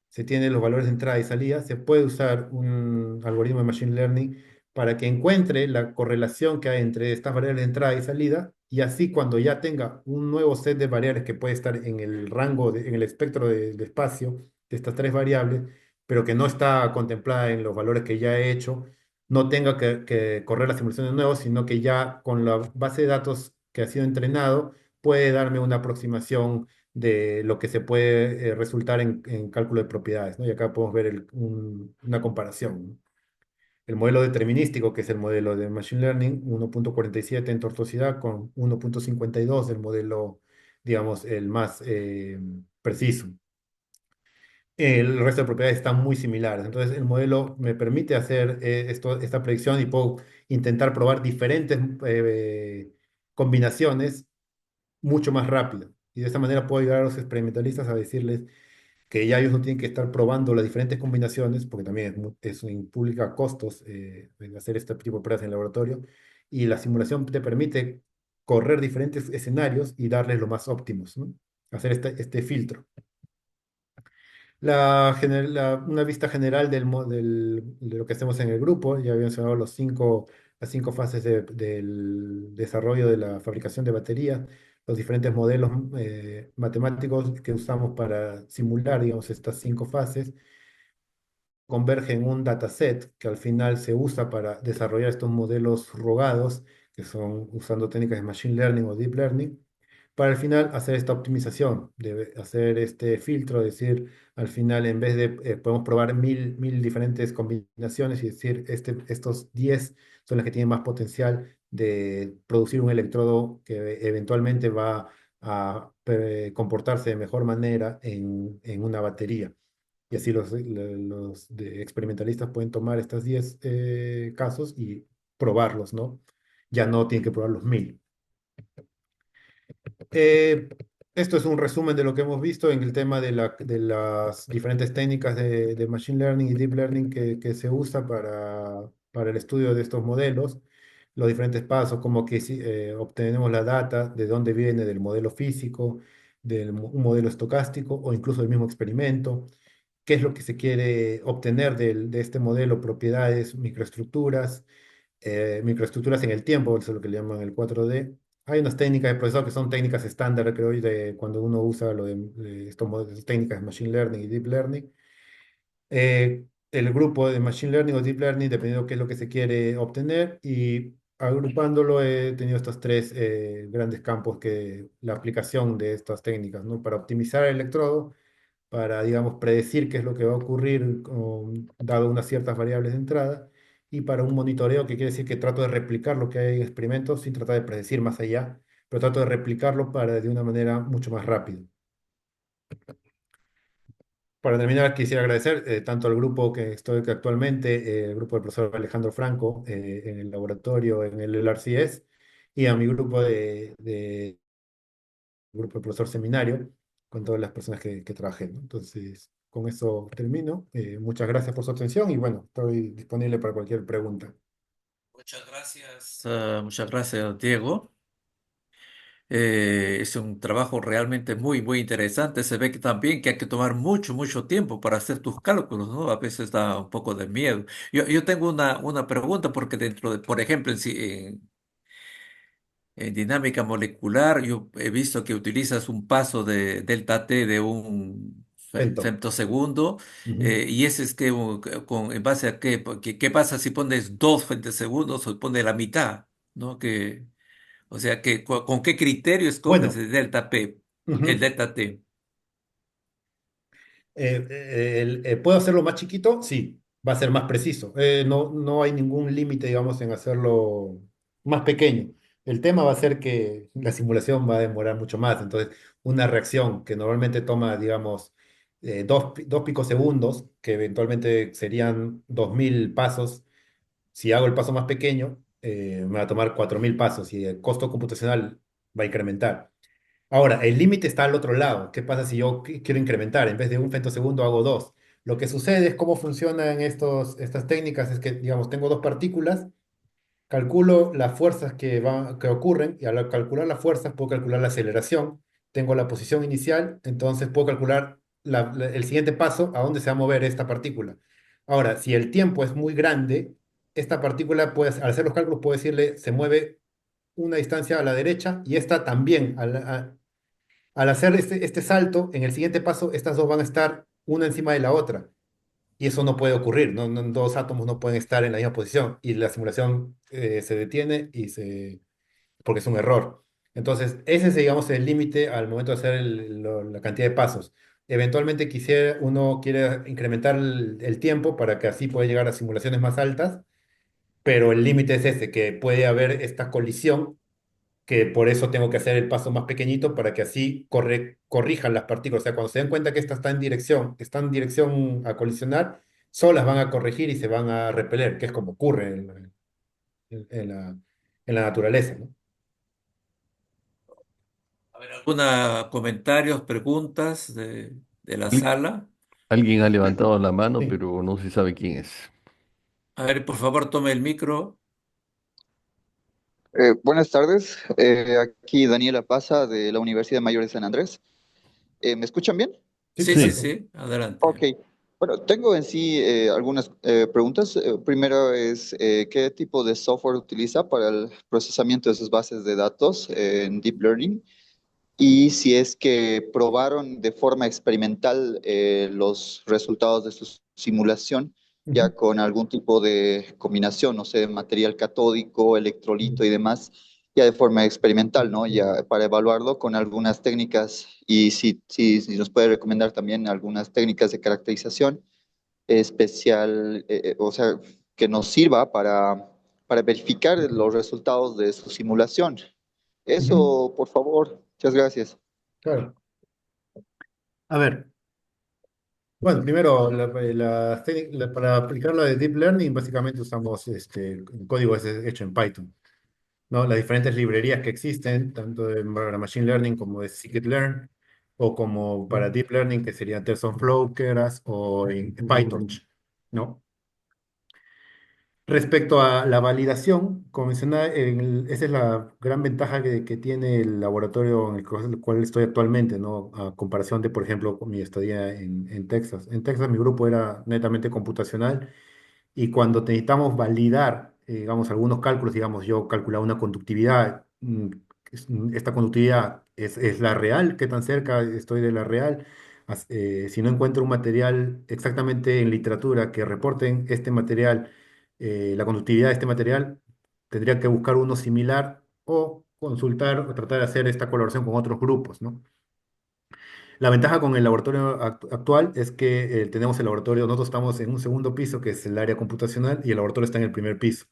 se tienen los valores de entrada y salida, se puede usar un algoritmo de Machine Learning para que encuentre la correlación que hay entre estas variables de entrada y salida, y así cuando ya tenga un nuevo set de variables que puede estar en el rango, en el espectro de espacio de estas tres variables, pero que no está contemplada en los valores que ya he hecho, no tenga que correr la simulación de nuevo, sino que ya con la base de datos que ha sido entrenado puede darme una aproximación de lo que se puede resultar en cálculo de propiedades, ¿no? Y acá podemos ver una comparación, ¿no? El modelo determinístico, que es el modelo de Machine Learning, 1.47 en tortuosidad con 1.52 del modelo, digamos, el más preciso. El resto de propiedades están muy similares. Entonces, el modelo me permite hacer esta predicción y puedo intentar probar diferentes combinaciones mucho más rápido. Y de esta manera puedo ayudar a los experimentalistas a decirles que ya ellos no tienen que estar probando las diferentes combinaciones, porque también eso implica costos de hacer este tipo de pruebas en el laboratorio. Y la simulación te permite correr diferentes escenarios y darles los más óptimos, ¿no? Hacer este filtro. Una vista general de lo que hacemos en el grupo. Ya había mencionado las cinco fases del desarrollo de la fabricación de baterías, los diferentes modelos matemáticos que usamos para simular, digamos, estas cinco fases. Converge en un dataset que al final se usa para desarrollar estos modelos rogados, que son usando técnicas de Machine Learning o Deep Learning para al final hacer esta optimización, de hacer este filtro, decir, al final en vez de, podemos probar mil diferentes combinaciones y decir, estos 10 son las que tienen más potencial de producir un electrodo que eventualmente va a comportarse de mejor manera en una batería. Y así los experimentalistas pueden tomar estos 10 casos y probarlos, ¿no? Ya no tienen que probar los 1000. Eh, Esto es un resumen de lo que hemos visto en el tema de las diferentes técnicas de Machine Learning y Deep Learning que se usa para el estudio de estos modelos, los diferentes pasos, como que si, obtenemos la data, de dónde viene, del modelo físico, un modelo estocástico o incluso del mismo experimento, qué es lo que se quiere obtener de este modelo, propiedades, microestructuras microestructuras en el tiempo, eso es lo que le llaman el 4D. Hay unas técnicas de procesado que son técnicas estándar, creo, de cuando uno usa de estos modelos, técnicas de Machine Learning y Deep Learning. El grupo de Machine Learning o Deep Learning, dependiendo de qué es lo que se quiere obtener, y agrupándolo he tenido estos tres grandes campos que la aplicación de estas técnicas, ¿no? Para optimizar el electrodo, para, digamos, predecir qué es lo que va a ocurrir dado unas ciertas variables de entrada, y para un monitoreo, que quiere decir que trato de replicar lo que hay en experimentos sin tratar de predecir más allá, pero trato de replicarlo para de una manera mucho más rápida. Para terminar, quisiera agradecer tanto al grupo que estoy actualmente, el grupo del profesor Alejandro Franco, en el laboratorio, en el LRCS, y a mi grupo grupo del profesor Seminario, con todas las personas que trabajé, ¿no? Entonces, con eso termino. Muchas gracias por su atención y bueno, estoy disponible para cualquier pregunta. Muchas gracias, Diego. Es un trabajo realmente muy, muy interesante. Se ve que también que hay que tomar mucho, mucho tiempo para hacer tus cálculos, ¿no? A veces da un poco de miedo. Yo tengo una pregunta porque dentro de, por ejemplo, en dinámica molecular, yo he visto que utilizas un paso de delta T de un Lento. femtosegundo, Ujú. y ese es que, en base a qué, qué pasa si pones 2 femtosegundos o pones la mitad, ¿no? O sea, que, ¿con qué criterio escoges Bueno. el delta P, el Ujú. delta T? ¿Puedo hacerlo más chiquito? Sí, va a ser más preciso. No hay ningún límite, digamos, en hacerlo más pequeño. El tema va a ser que la simulación va a demorar mucho más. Entonces, una reacción que normalmente toma, digamos, dos picosegundos, que eventualmente serían 2000 pasos, si hago el paso más pequeño, me va a tomar 4000 pasos y el costo computacional va a incrementar. Ahora, el límite está al otro lado. ¿Qué pasa si yo quiero incrementar? En vez de un femtosegundo hago dos. Lo que sucede es cómo funcionan estas técnicas. Es que, digamos, tengo dos partículas, calculo las fuerzas que ocurren y al calcular las fuerzas puedo calcular la aceleración. Tengo la posición inicial, entonces puedo calcular el siguiente paso a dónde se va a mover esta partícula. Ahora, si el tiempo es muy grande, esta partícula, puede, al hacer los cálculos, puedo decirle, se mueve una distancia a la derecha y esta también al hacer este salto, en el siguiente paso, estas dos van a estar una encima de la otra. Y eso no puede ocurrir, ¿no? Dos átomos no pueden estar en la misma posición. Y la simulación se detiene porque es un error. Entonces, ese es, digamos, el límite al momento de hacer la cantidad de pasos. Eventualmente uno quiere incrementar el tiempo para que así pueda llegar a simulaciones más altas, pero el límite es ese, que puede haber esta colisión que por eso tengo que hacer el paso más pequeñito para que así corrijan las partículas. O sea, cuando se den cuenta que esta está en dirección a colisionar, solas van a corregir y se van a repeler, que es como ocurre en la, en la naturaleza, ¿no? A ver, ¿alguna comentarios, preguntas de la Al- sala? Alguien ha levantado la mano, Sí. pero no se sabe quién es. A ver, por favor, tome el micro. Buenas tardes, aquí Daniela Paza de la Universidad Mayor de San Andrés. ¿Me escuchan bien? Sí, Sí, sí, Sí, perfecto. sí, adelante. Ok, bueno, tengo en sí algunas preguntas. Primero es, ¿qué tipo de software utiliza para el procesamiento de sus bases de datos en Deep Learning? Y si es que probaron de forma experimental los resultados de su simulación, Ujú. ya con algún tipo de combinación, no sé, material catódico, electrolito y demás, ya de forma experimental, ¿no? Ya para evaluarlo con algunas técnicas y si nos puede recomendar también algunas técnicas de caracterización especial, o sea, que nos sirva para verificar los resultados de su simulación. Ujú. Eso, por favor. Muchas gracias. Claro. A ver, bueno, primero, para aplicar la de Deep Learning, básicamente usamos el código es hecho en Python. ¿No? Las diferentes librerías que existen, tanto para Machine Learning como de Scikit-learn, o como para Deep Learning, que sería TensorFlow, Keras o en PyTorch, ¿no? Respecto a la validación, como mencionaba, esa es la gran ventaja que tiene el laboratorio en el cual estoy actualmente, ¿no? A comparación de, por ejemplo, con mi estadía en Texas. En Texas mi grupo era netamente computacional y cuando necesitamos validar, digamos, algunos cálculos, digamos, yo calculaba una conductividad, esta conductividad es la real, qué tan cerca estoy de la real. Si no encuentro un material exactamente en literatura que reporten este material, la conductividad de este material, tendría que buscar uno similar o consultar o tratar de hacer esta colaboración con otros grupos, ¿no? La ventaja con el laboratorio actual es que tenemos el laboratorio, nosotros estamos en un segundo piso, que es el área computacional, y el laboratorio está en el primer piso.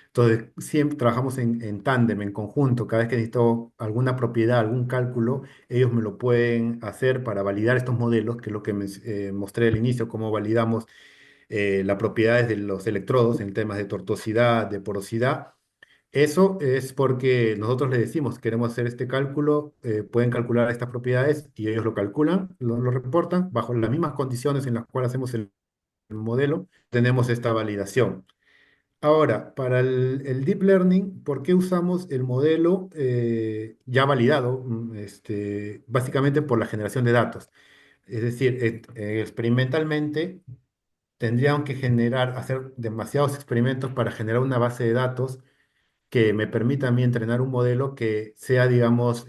Entonces, siempre trabajamos en tándem, en conjunto. Cada vez que necesito alguna propiedad, algún cálculo, ellos me lo pueden hacer para validar estos modelos, que es lo que mostré al inicio, cómo validamos las propiedades de los electrodos en temas de tortuosidad, de porosidad. Eso es porque nosotros le decimos, queremos hacer este cálculo, pueden calcular estas propiedades y ellos lo calculan, lo reportan bajo las mismas condiciones en las cuales hacemos el modelo, tenemos esta validación. Ahora, para el Deep Learning, ¿por qué usamos el modelo ya validado? Básicamente por la generación de datos. Es decir, experimentalmente tendrían que hacer demasiados experimentos para generar una base de datos que me permita a mí entrenar un modelo que sea, digamos,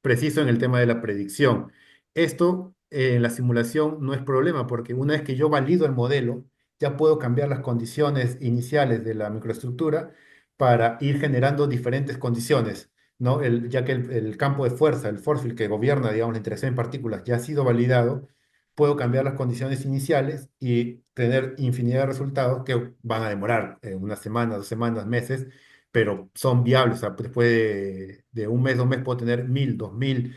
preciso en el tema de la predicción. Esto en la simulación no es problema porque una vez que yo valido el modelo, ya puedo cambiar las condiciones iniciales de la microestructura para ir generando diferentes condiciones, ¿no? Ya que el campo de fuerza, el force field que gobierna, digamos, la interacción en partículas ya ha sido validado, puedo cambiar las condiciones iniciales y tener infinidad de resultados que van a demorar unas semanas, 2 semanas, meses, pero son viables. O sea, después de un mes, 2 meses, puedo tener 1000, 2000,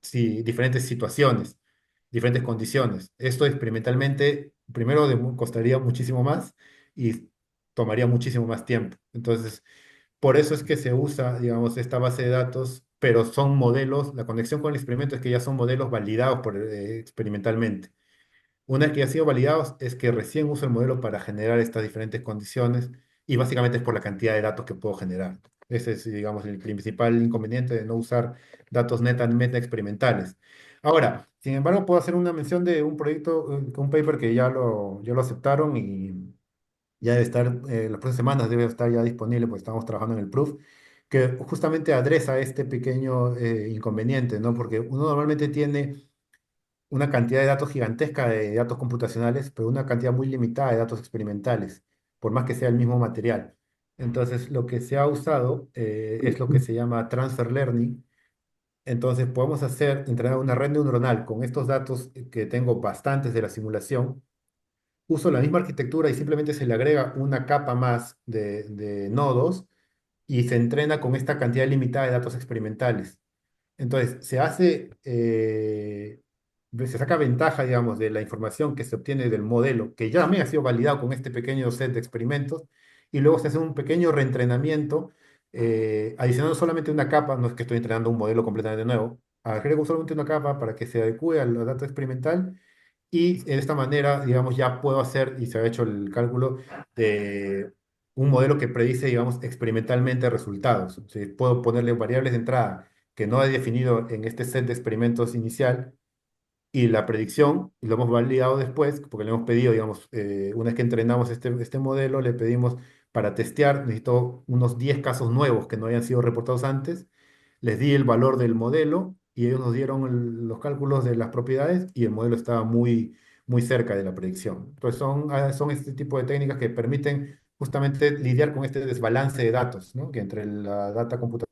sí, diferentes situaciones, diferentes condiciones. Esto experimentalmente, primero costaría muchísimo más y tomaría muchísimo más tiempo. Entonces, por eso es que se usa, digamos, esta base de datos, pero son modelos, la conexión con el experimento es que ya son modelos validados experimentalmente. Una vez que ya han sido validados, es que recién uso el modelo para generar estas diferentes condiciones y básicamente es por la cantidad de datos que puedo generar. Ese es, digamos, el principal inconveniente de no usar datos netamente experimentales. Ahora, sin embargo, puedo hacer una mención de un proyecto, un paper que ya lo aceptaron y ya debe estar, las próximas semanas debe estar ya disponible, pues estamos trabajando en el proof, que justamente adresa este pequeño inconveniente, ¿no? Porque uno normalmente tiene una cantidad de datos gigantesca de datos computacionales, pero una cantidad muy limitada de datos experimentales, por más que sea el mismo material. Entonces, lo que se ha usado es lo que se llama transfer learning. Entonces, podemos entrenar una red neuronal con estos datos que tengo bastantes de la simulación. Uso la misma arquitectura y simplemente se le agrega una capa más de nodos y se entrena con esta cantidad limitada de datos experimentales. Entonces, se saca ventaja, digamos, de la información que se obtiene del modelo, que ya también ha sido validado con este pequeño set de experimentos, y luego se hace un pequeño reentrenamiento, adicionando solamente una capa, no es que estoy entrenando un modelo completamente nuevo, agrego solamente una capa para que se adecue a la data experimental, y de esta manera, digamos, ya puedo hacer, y se ha hecho el cálculo de un modelo que predice, digamos, experimentalmente resultados. O sea, puedo ponerle variables de entrada que no he definido en este set de experimentos inicial y la predicción, y lo hemos validado después, porque le hemos pedido, digamos, una vez que entrenamos este modelo, le pedimos para testear, necesito unos 10 casos nuevos que no hayan sido reportados antes, les di el valor del modelo y ellos nos dieron los cálculos de las propiedades y el modelo estaba muy, muy cerca de la predicción. Entonces son este tipo de técnicas que permiten justamente lidiar con este desbalance de datos, ¿no? Que entre la data computacional.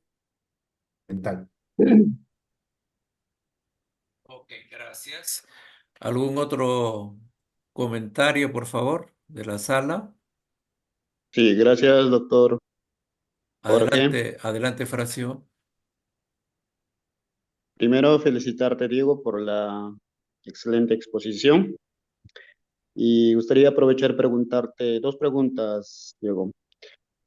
Ok, gracias. ¿Algún otro comentario, por favor, de la sala? Sí, gracias, doctor Jorge. Adelante, adelante, Fracio. Primero, felicitarte, Diego, por la excelente exposición. Y gustaría aprovechar y preguntarte dos preguntas, Diego.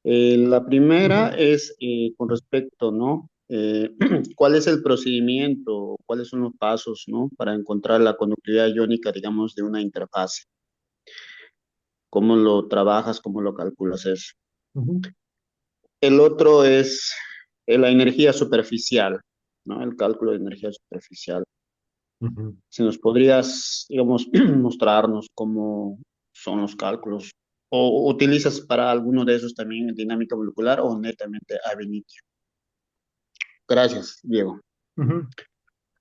La primera Ujú. es con respecto, ¿no? ¿Cuál es el procedimiento, cuáles son los pasos, ¿no? Para encontrar la conductividad iónica, digamos, de una interfase. ¿Cómo lo trabajas, cómo lo calculas eso? Ujú. El otro es la energía superficial, ¿no? El cálculo de energía superficial. Ujú. Si nos podrías, digamos, mostrarnos cómo son los cálculos, o utilizas para alguno de esos también dinámica molecular o netamente ab initio. Gracias, Diego. Ujú.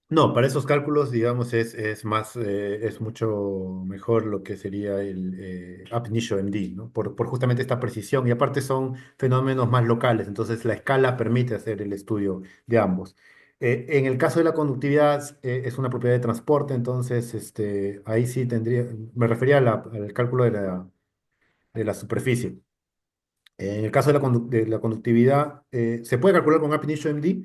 No, para esos cálculos, digamos, es mucho mejor lo que sería el Ab initio MD, ¿no? Por justamente esta precisión. Y aparte son fenómenos más locales, entonces la escala permite hacer el estudio de ambos. En el caso de la conductividad, es una propiedad de transporte, entonces ahí sí me refería al cálculo de la superficie. En el caso de la conductividad, se puede calcular con Ab initio MD,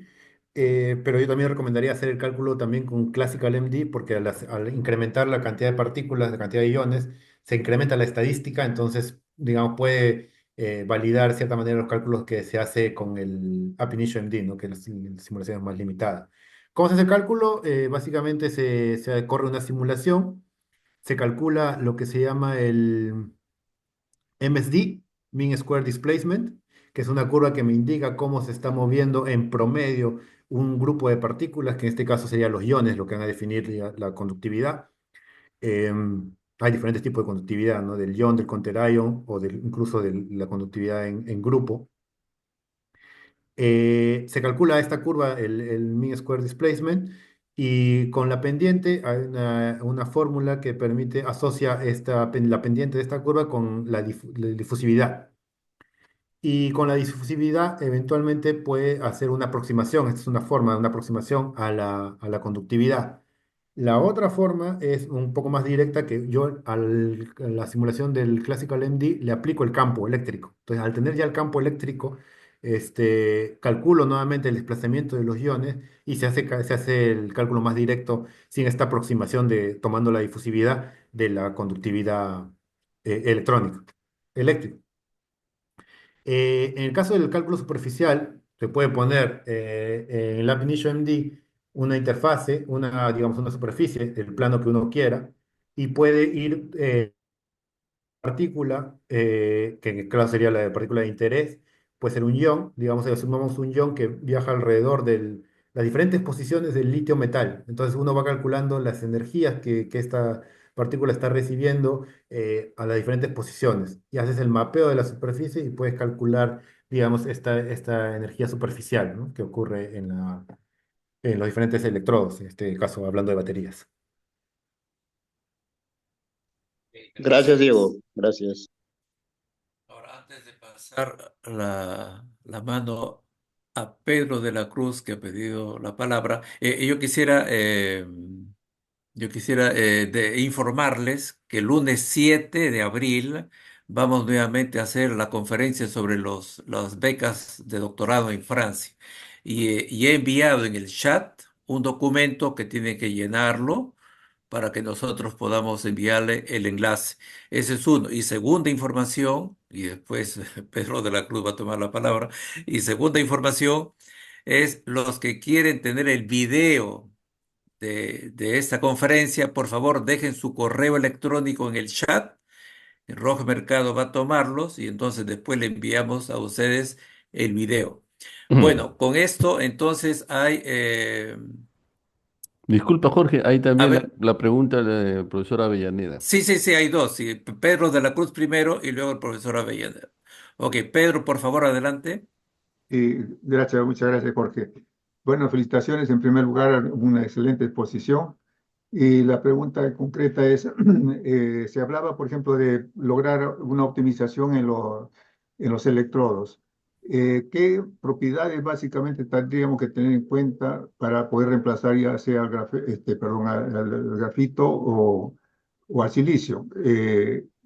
pero yo también recomendaría hacer el cálculo también con Classical MD, porque al incrementar la cantidad de partículas, la cantidad de iones, se incrementa la estadística, entonces, digamos, puede validar de cierta manera los cálculos que se hace con el Ab initio MD, ¿no? Que la simulación es más limitada. ¿Cómo se hace el cálculo? Básicamente se corre una simulación, se calcula lo que se llama MSD, Mean Square Displacement, que es una curva que me indica cómo se está moviendo en promedio un grupo de partículas, que en este caso serían los iones, lo que van a definir la conductividad. Hay diferentes tipos de conductividad, ¿no? Del ion, del counterion o incluso de la conductividad en grupo. Se calcula esta curva, el mean square displacement, y con la pendiente hay una fórmula que permite, asocia la pendiente de esta curva con la difusividad. Y con la difusividad eventualmente puede hacer una aproximación, esta es una forma de una aproximación a la conductividad. La otra forma es un poco más directa, que yo a la simulación del Classical MD le aplico el campo eléctrico. Entonces, al tener ya el campo eléctrico, calculo nuevamente el desplazamiento de los iones y se hace el cálculo más directo sin esta aproximación de tomando la difusividad de la conductividad electrónica, eléctrica. En el caso del cálculo superficial, se puede poner en el App Initio MD una interfase, digamos, una superficie, el plano que uno quiera, y puede ir partícula, que claro sería la partícula de interés, puede ser un ion, digamos, asumamos un ion que viaja alrededor de las diferentes posiciones del litio metal. Entonces uno va calculando las energías que esta partícula está recibiendo a las diferentes posiciones. Y haces el mapeo de la superficie y puedes calcular, digamos, esta energía superficial, ¿no? Que ocurre en los diferentes electrodos, en este caso hablando de baterías. Gracias, Gracias. Diego. Gracias. Ahora, antes de pasar la mano a Pedro de la Cruz, que ha pedido la palabra, yo quisiera informarles que el lunes 7 de abril vamos nuevamente a hacer la conferencia sobre las becas de doctorado en Francia. Y he enviado en el chat un documento que tiene que llenarlo para que nosotros podamos enviarle el enlace. Ese es uno. Y segunda información, y después Pedro de la Cruz va a tomar la palabra, y segunda información es los que quieren tener el video de esta conferencia, por favor dejen su correo electrónico en el chat. Rojo Mercado va a tomarlos y entonces después le enviamos a ustedes el video. Bueno, con esto entonces hay... Disculpa, Jorge, hay a también ver, la pregunta del profesor Avellaneda. sí, hay dos. Sí, Pedro de la Cruz primero y luego el profesor Avellaneda. Ok, Pedro, por favor, adelante. Gracias, muchas gracias, Jorge. Bueno, felicitaciones en primer lugar, una excelente exposición. Y la pregunta concreta es, se hablaba, por ejemplo, de lograr una optimización en los electrodos. ¿Qué propiedades básicamente tendríamos que tener en cuenta para poder reemplazar ya sea perdón, al grafito o al silicio?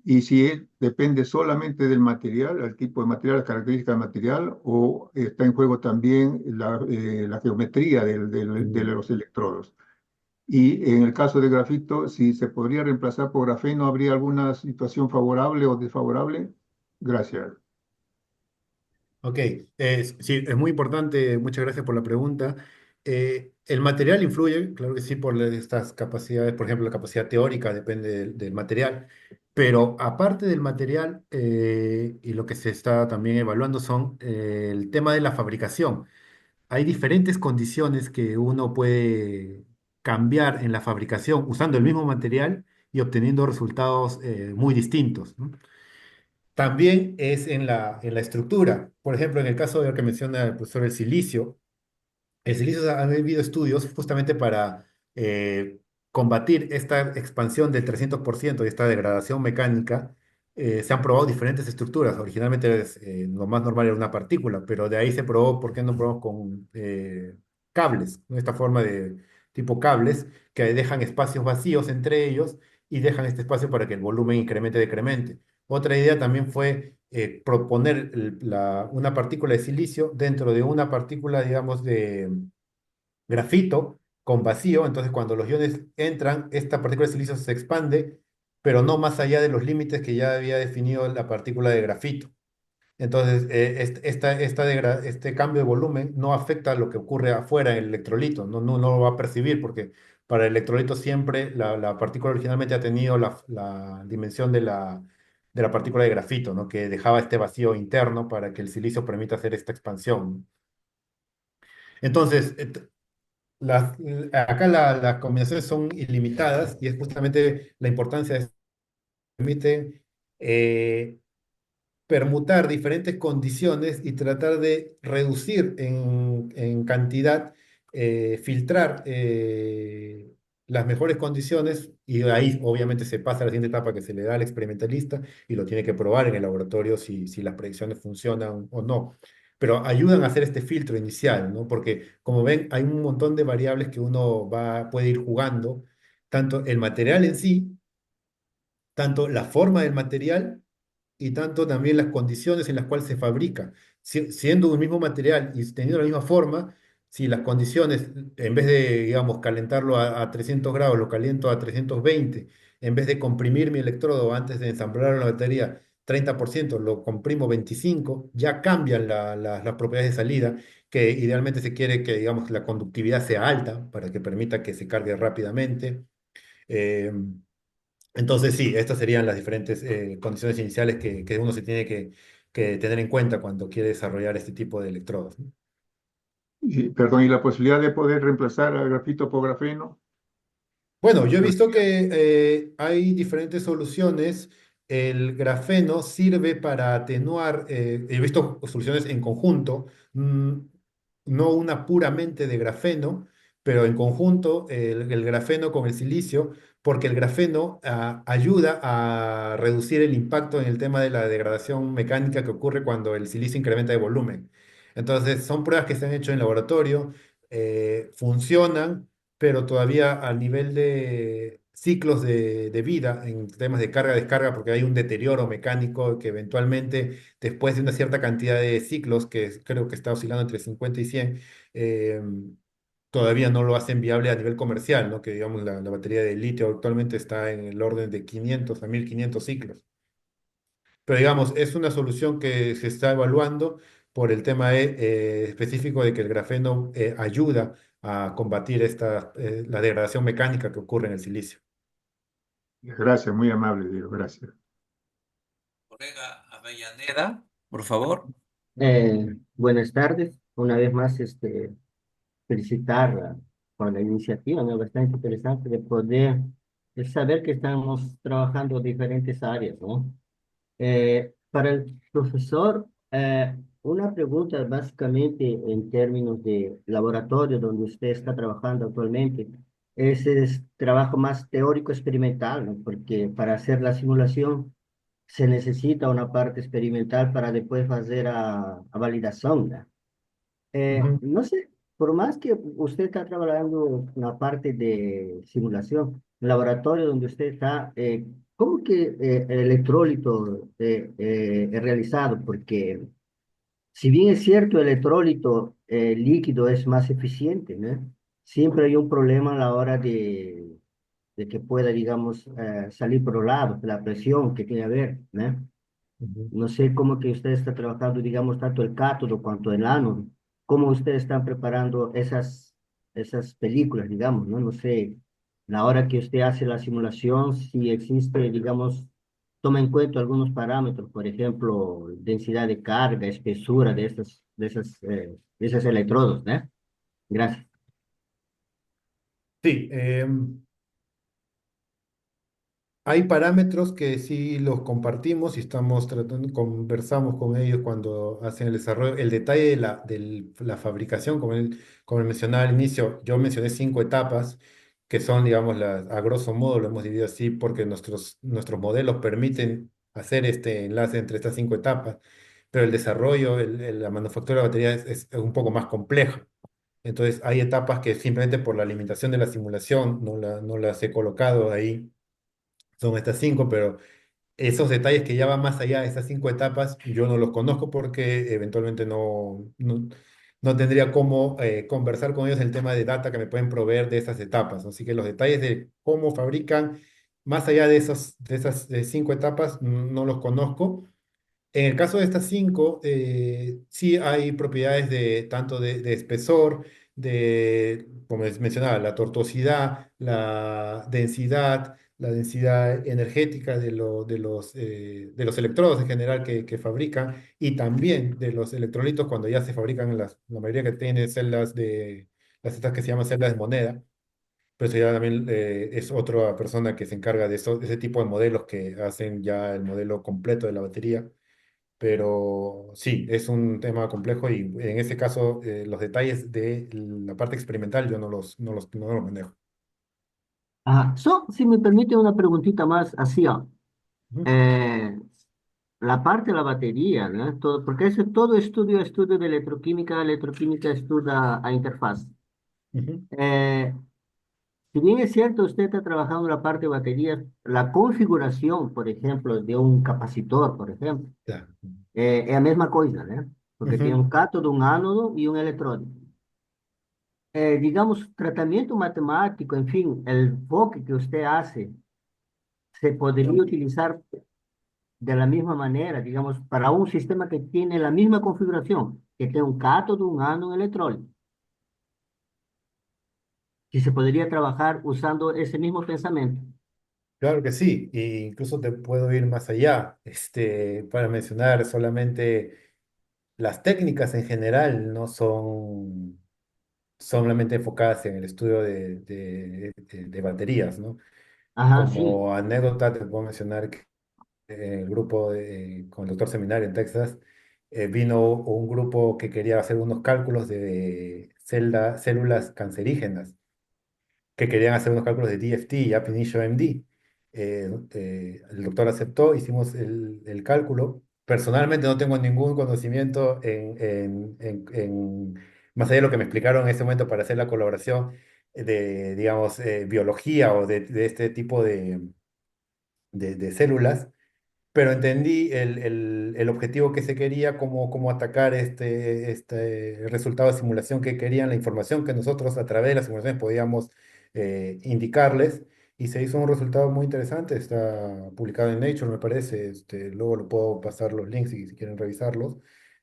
Y si depende solamente del material, el tipo de material, las características del material, o está en juego también la geometría de los electrodos. Y en el caso de grafito, si se podría reemplazar por grafeno, ¿habría alguna situación favorable o desfavorable? Gracias. Ok, sí, es muy importante, muchas gracias por la pregunta. El material influye, claro que sí, por estas capacidades, por ejemplo, la capacidad teórica depende del material, pero aparte del material, y lo que se está también evaluando son el tema de la fabricación. Hay diferentes condiciones que uno puede cambiar en la fabricación usando el mismo material y obteniendo resultados muy distintos, ¿no? También es en la estructura. Por ejemplo, en el caso de lo que menciona el profesor el silicio han habido estudios justamente para combatir esta expansión del 300% y esta degradación mecánica. Se han probado diferentes estructuras. Originalmente lo más normal era una partícula, pero de ahí se probó, ¿por qué no probamos con cables? ¿No? Esta forma de tipo cables que dejan espacios vacíos entre ellos y dejan este espacio para que el volumen decremente. Otra idea también fue proponer una partícula de silicio dentro de una partícula, digamos, de grafito con vacío. Entonces, cuando los iones entran, esta partícula de silicio se expande, pero no más allá de los límites que ya había definido la partícula de grafito. Entonces, este cambio de volumen no afecta lo que ocurre afuera en el electrolito, no lo va a percibir porque para el electrolito siempre la partícula originalmente ha tenido la dimensión de la partícula de grafito, ¿no? Que dejaba este vacío interno para que el silicio permita hacer esta expansión. Entonces, las, acá las combinaciones son ilimitadas y es justamente la importancia de esto, permite permutar diferentes condiciones y tratar de reducir en cantidad, filtrar las mejores condiciones y ahí obviamente se pasa a la siguiente etapa que se le da al experimentalista y lo tiene que probar en el laboratorio si las predicciones funcionan o no. Pero ayudan a hacer este filtro inicial, ¿no? Porque como ven, hay un montón de variables que uno puede ir jugando, tanto el material en sí, tanto la forma del material y tanto también las condiciones en las cuales se fabrica. Siendo un mismo material y teniendo la misma forma, si las condiciones, en vez de, digamos, calentarlo a 300 grados, lo caliento a 320, en vez de comprimir mi electrodo antes de ensamblar la batería 30%, lo comprimo 25, ya cambian las propiedades de salida, que idealmente se quiere que, digamos, la conductividad sea alta para que permita que se cargue rápidamente. Em, entonces, sí, estas serían las diferentes condiciones iniciales que uno se tiene que tener en cuenta cuando quiere desarrollar este tipo de electrodos, ¿no? Y, perdón, ¿y la posibilidad de poder reemplazar al grafito por grafeno? Bueno, yo he Pero visto que hay diferentes soluciones. El grafeno sirve para atenuar, he visto soluciones en conjunto, no una puramente de grafeno, pero en conjunto el grafeno con el silicio, porque el grafeno ayuda a reducir el impacto en el tema de la degradación mecánica que ocurre cuando el silicio incrementa de volumen. Entonces, son pruebas que se han hecho en laboratorio, funcionan, pero todavía a nivel de ciclos de vida en temas de carga-descarga, porque hay un deterioro mecánico que eventualmente, después de una cierta cantidad de ciclos, que creo que está oscilando entre 50 y 100, eh, todavía no lo hacen viable a nivel comercial, ¿no? Que digamos la batería de litio actualmente está en el orden de 500 a 1500 ciclos. Pero digamos, es una solución que se está evaluando por el tema específico de que el grafeno ayuda a combatir la degradación mecánica que ocurre en el silicio. gracias, muy amable, Diego, gracias. Colega Avellaneda, por favor. Buenas tardes. Una vez más, felicitar por la iniciativa, ¿no? Bastante interesante de poder saber que estamos trabajando diferentes áreas, ¿no? Para el profesor, una pregunta básicamente en términos de laboratorio donde usted está trabajando actualmente. Ese es trabajo más teórico experimental, ¿no? Porque para hacer la simulación se necesita una parte experimental para después hacer a validación, ¿no? Ujú. No sé, por más que usted está trabajando una parte de simulación, el laboratorio donde usted está, ¿cómo que el electrólito es realizado? Porque si bien es cierto, el electrólito líquido es más eficiente, ¿no? Siempre hay un problema a la hora de que pueda, digamos, salir por los lados, la presión que tiene que haber, ¿no? Ujú. No sé cómo que usted está trabajando, digamos, tanto el cátodo cuanto el ánodo. ¿Cómo ustedes están preparando esas películas, digamos, ¿no? No sé, la hora que usted hace la simulación, si existe, digamos, toma en cuenta algunos parámetros, por ejemplo, densidad de carga, espesura de esos electrodos, ¿no? Gracias. Sí, hay parámetros que sí los compartimos y estamos tratando, conversamos con ellos cuando hacen el desarrollo. El detalle de la fabricación, como mencionaba al inicio, yo mencioné 5 etapas que son, digamos, a grosso modo lo hemos dividido así porque nuestros modelos permiten hacer este enlace entre estas 5 etapas, pero el desarrollo, la manufactura de la batería es un poco más compleja. Entonces, hay etapas que simplemente por la limitación de la simulación no las he colocado ahí, son estas 5, pero esos detalles que ya van más allá de esas 5 etapas, yo no los conozco porque eventualmente no tendría cómo conversar con ellos el tema de data que me pueden proveer de esas etapas. Así que los detalles de cómo fabrican, más allá de esas 5 etapas, no los conozco. En el caso de estas 5, sí hay propiedades tanto de espesor, como les mencionaba, la tortuosidad, la densidad, la densidad energética de los electrodos en general que fabrican y también de los electrolitos cuando ya se fabrican en la mayoría que tiene celdas las estas que se llaman celdas de moneda. Pero eso ya también es otra persona que se encarga de eso, de ese tipo de modelos que hacen ya el modelo completo de la batería. Pero sí, es un tema complejo y en ese caso los detalles de la parte experimental yo no los manejo. Si me permite una preguntita más, así, Ujú, eh, la parte de la batería, ¿no? Todo, porque ese todo estudio de electroquímica estudia a interfaz. ujú, Eh, si bien es cierto, usted está trabajando en la parte de baterías, la configuración, por ejemplo, de un capacitor, por ejemplo, ya. es la misma cosa, ¿no? Porque tiene Ujú. un cátodo, un ánodo y un electrodo. Digamos, tratamiento matemático, en fin, el enfoque que usted hace, se podría utilizar de la misma manera, digamos, para un sistema que tiene la misma configuración, que tiene un cátodo, un ánodo, un electrodo. Si se podría trabajar usando ese mismo pensamiento. Claro que sí, e incluso te puedo ir más allá, para mencionar solamente las técnicas en general no son solamente enfocadas en el estudio de baterías, ¿no? Ajá, sí. Como anécdota te puedo mencionar que el grupo con el doctor Seminario en Texas vino un grupo que quería hacer unos cálculos de células cancerígenas que querían hacer unos cálculos de DFT y Ab initio MD. El doctor aceptó, hicimos el cálculo. Personalmente no tengo ningún conocimiento más allá de lo que me explicaron en ese momento para hacer la colaboración de, digamos, biología o de este tipo de células, pero entendí el objetivo que se quería, cómo atacar este resultado de simulación que querían, la información que nosotros a través de las simulaciones podíamos indicarles, y se hizo un resultado muy interesante, está publicado en Nature, me parece, luego lo puedo pasar los links si quieren revisarlos.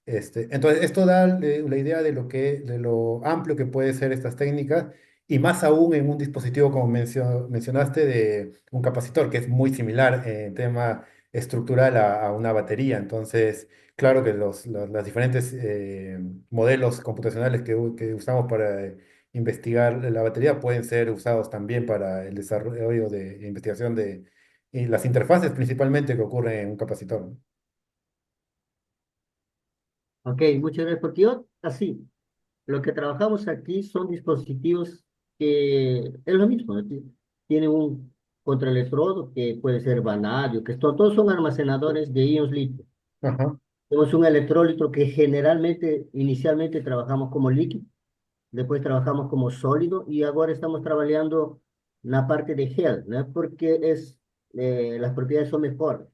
Entonces, esto da la idea de lo amplio que puede ser estas técnicas, y más aún en un dispositivo como mencionaste de un capacitor, que es muy similar en tema estructural a una batería. Entonces, claro que las diferentes modelos computacionales que usamos para investigar la batería pueden ser usados también para el desarrollo de investigación de y las interfaces principalmente que ocurren en un capacitor, ¿no? Ok, muchas gracias. Porque yo, así, lo que trabajamos aquí son dispositivos que es lo mismo, ¿no? Tiene un contraelectrodo que puede ser vanadio, todos son almacenadores de iones litio. Ajá, Tenemos un electrolito que generalmente, inicialmente trabajamos como líquido, después trabajamos como sólido y ahora estamos trabajando la parte de gel, ¿no? Porque las propiedades son mejores.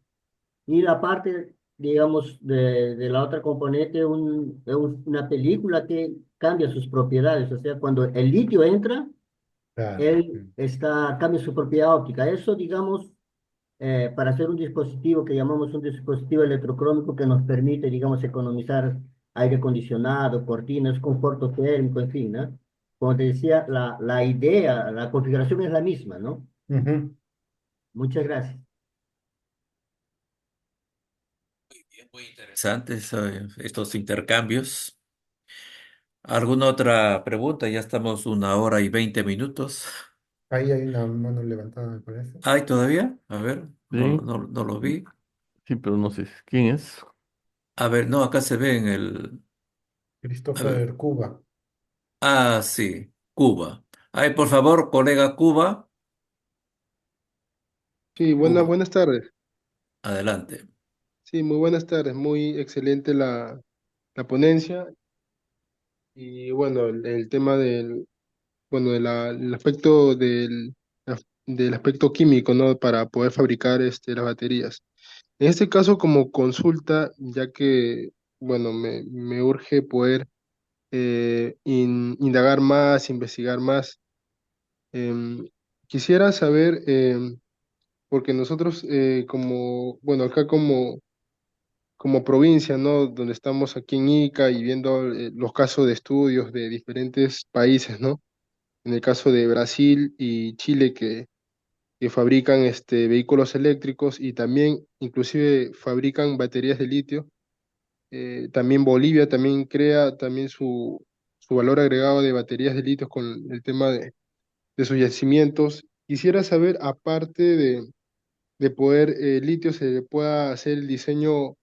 Y la parte, digamos, de la otra componente, una película que cambia sus propiedades. O sea, cuando el litio entra, claro. él cambia su propiedad óptica. Eso, digamos, para hacer un dispositivo que llamamos un dispositivo electrocrómico que nos permite, digamos, economizar aire acondicionado, cortinas, confort térmico, en fin, ¿no? Como te decía, la idea, la configuración es la misma, ¿no? Ujú. Muchas gracias. Muy interesantes estos intercambios. ¿Alguna otra pregunta? Ya estamos 1 hora y 20 minutos. Ahí hay una mano levantada, me parece. ¿Hay todavía? A ver, Sí, no lo vi. sí, pero no sé quién es. A ver, no, acá se ve en el... A ver. Christopher Cuba. Ah, sí, Cuba. Ay, por favor, colega Cuba. Sí, Cuba, buenas tardes. adelante. Sí, muy buenas tardes. Muy excelente la ponencia y bueno, el tema bueno, el aspecto del aspecto químico, ¿no? Para poder fabricar las baterías. En este caso, como consulta, ya que, bueno, me urge poder indagar más, investigar más. em, Quisiera saber, porque nosotros bueno, acá como provincia, ¿no? Donde estamos aquí en Ica y viendo los casos de estudios de diferentes países, ¿no? En el caso de Brasil y Chile, que fabrican vehículos eléctricos y también inclusive fabrican baterías de litio. También Bolivia también crea también su valor agregado de baterías de litio con el tema de sus yacimientos. Quisiera saber, aparte de poder litio, se le pueda hacer el diseño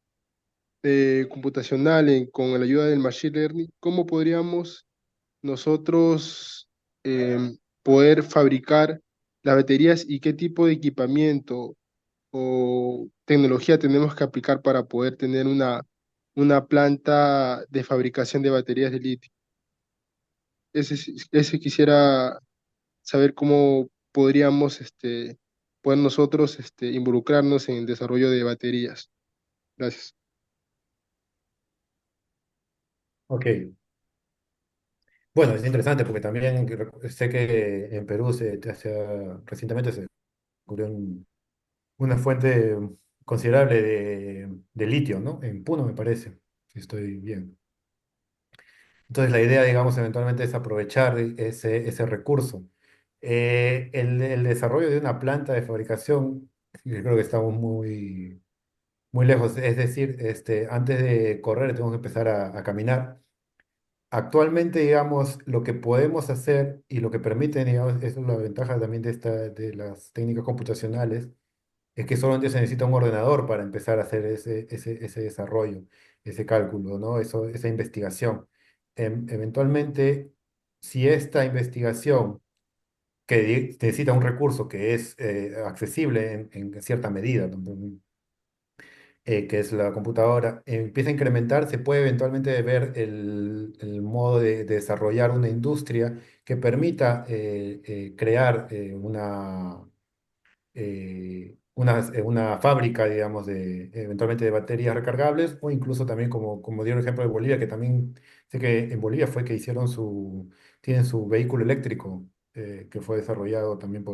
computacional con la ayuda del Machine Learning, ¿cómo podríamos nosotros poder fabricar las baterías y qué tipo de equipamiento o tecnología tenemos que aplicar para poder tener una planta de fabricación de baterías de litio? Ese quisiera saber cómo podríamos poder nosotros involucrarnos en el desarrollo de baterías. Gracias. Ok. Bueno, es interesante porque también sé que en Perú recientemente se descubrió una fuente considerable de litio, ¿no? En Puno, me parece, si estoy bien. Entonces, la idea, digamos, eventualmente es aprovechar ese recurso. El desarrollo de una planta de fabricación, yo creo que estamos muy lejos. Es decir, antes de correr, tenemos que empezar a caminar. Actualmente, digamos, lo que podemos hacer y lo que permiten, digamos, es la ventaja también de las técnicas computacionales, es que solamente se necesita un ordenador para empezar a hacer ese desarrollo, ese cálculo, ¿no? Esa investigación. Eventualmente, si esta investigación necesita un recurso que es accesible en cierta medida, ¿no? Que es la computadora, empieza a incrementar, se puede eventualmente ver el modo de desarrollar una industria que permita crear una fábrica, digamos, eventualmente de baterías recargables, o incluso también, como dio el ejemplo de Bolivia, que también sé que en Bolivia fue que tienen su vehículo eléctrico, que fue desarrollado también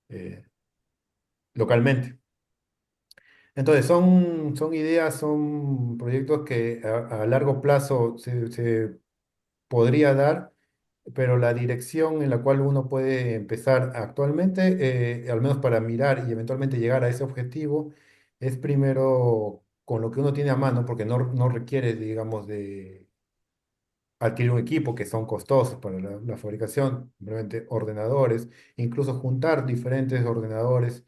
eh, localmente. Entonces, son ideas, son proyectos que a largo plazo se podría dar, pero la dirección en la cual uno puede empezar actualmente, al menos para mirar y eventualmente llegar a ese objetivo, es primero con lo que uno tiene a mano, porque no requiere, digamos, de adquirir un equipo que son costosos para la fabricación, simplemente ordenadores, incluso juntar diferentes ordenadores.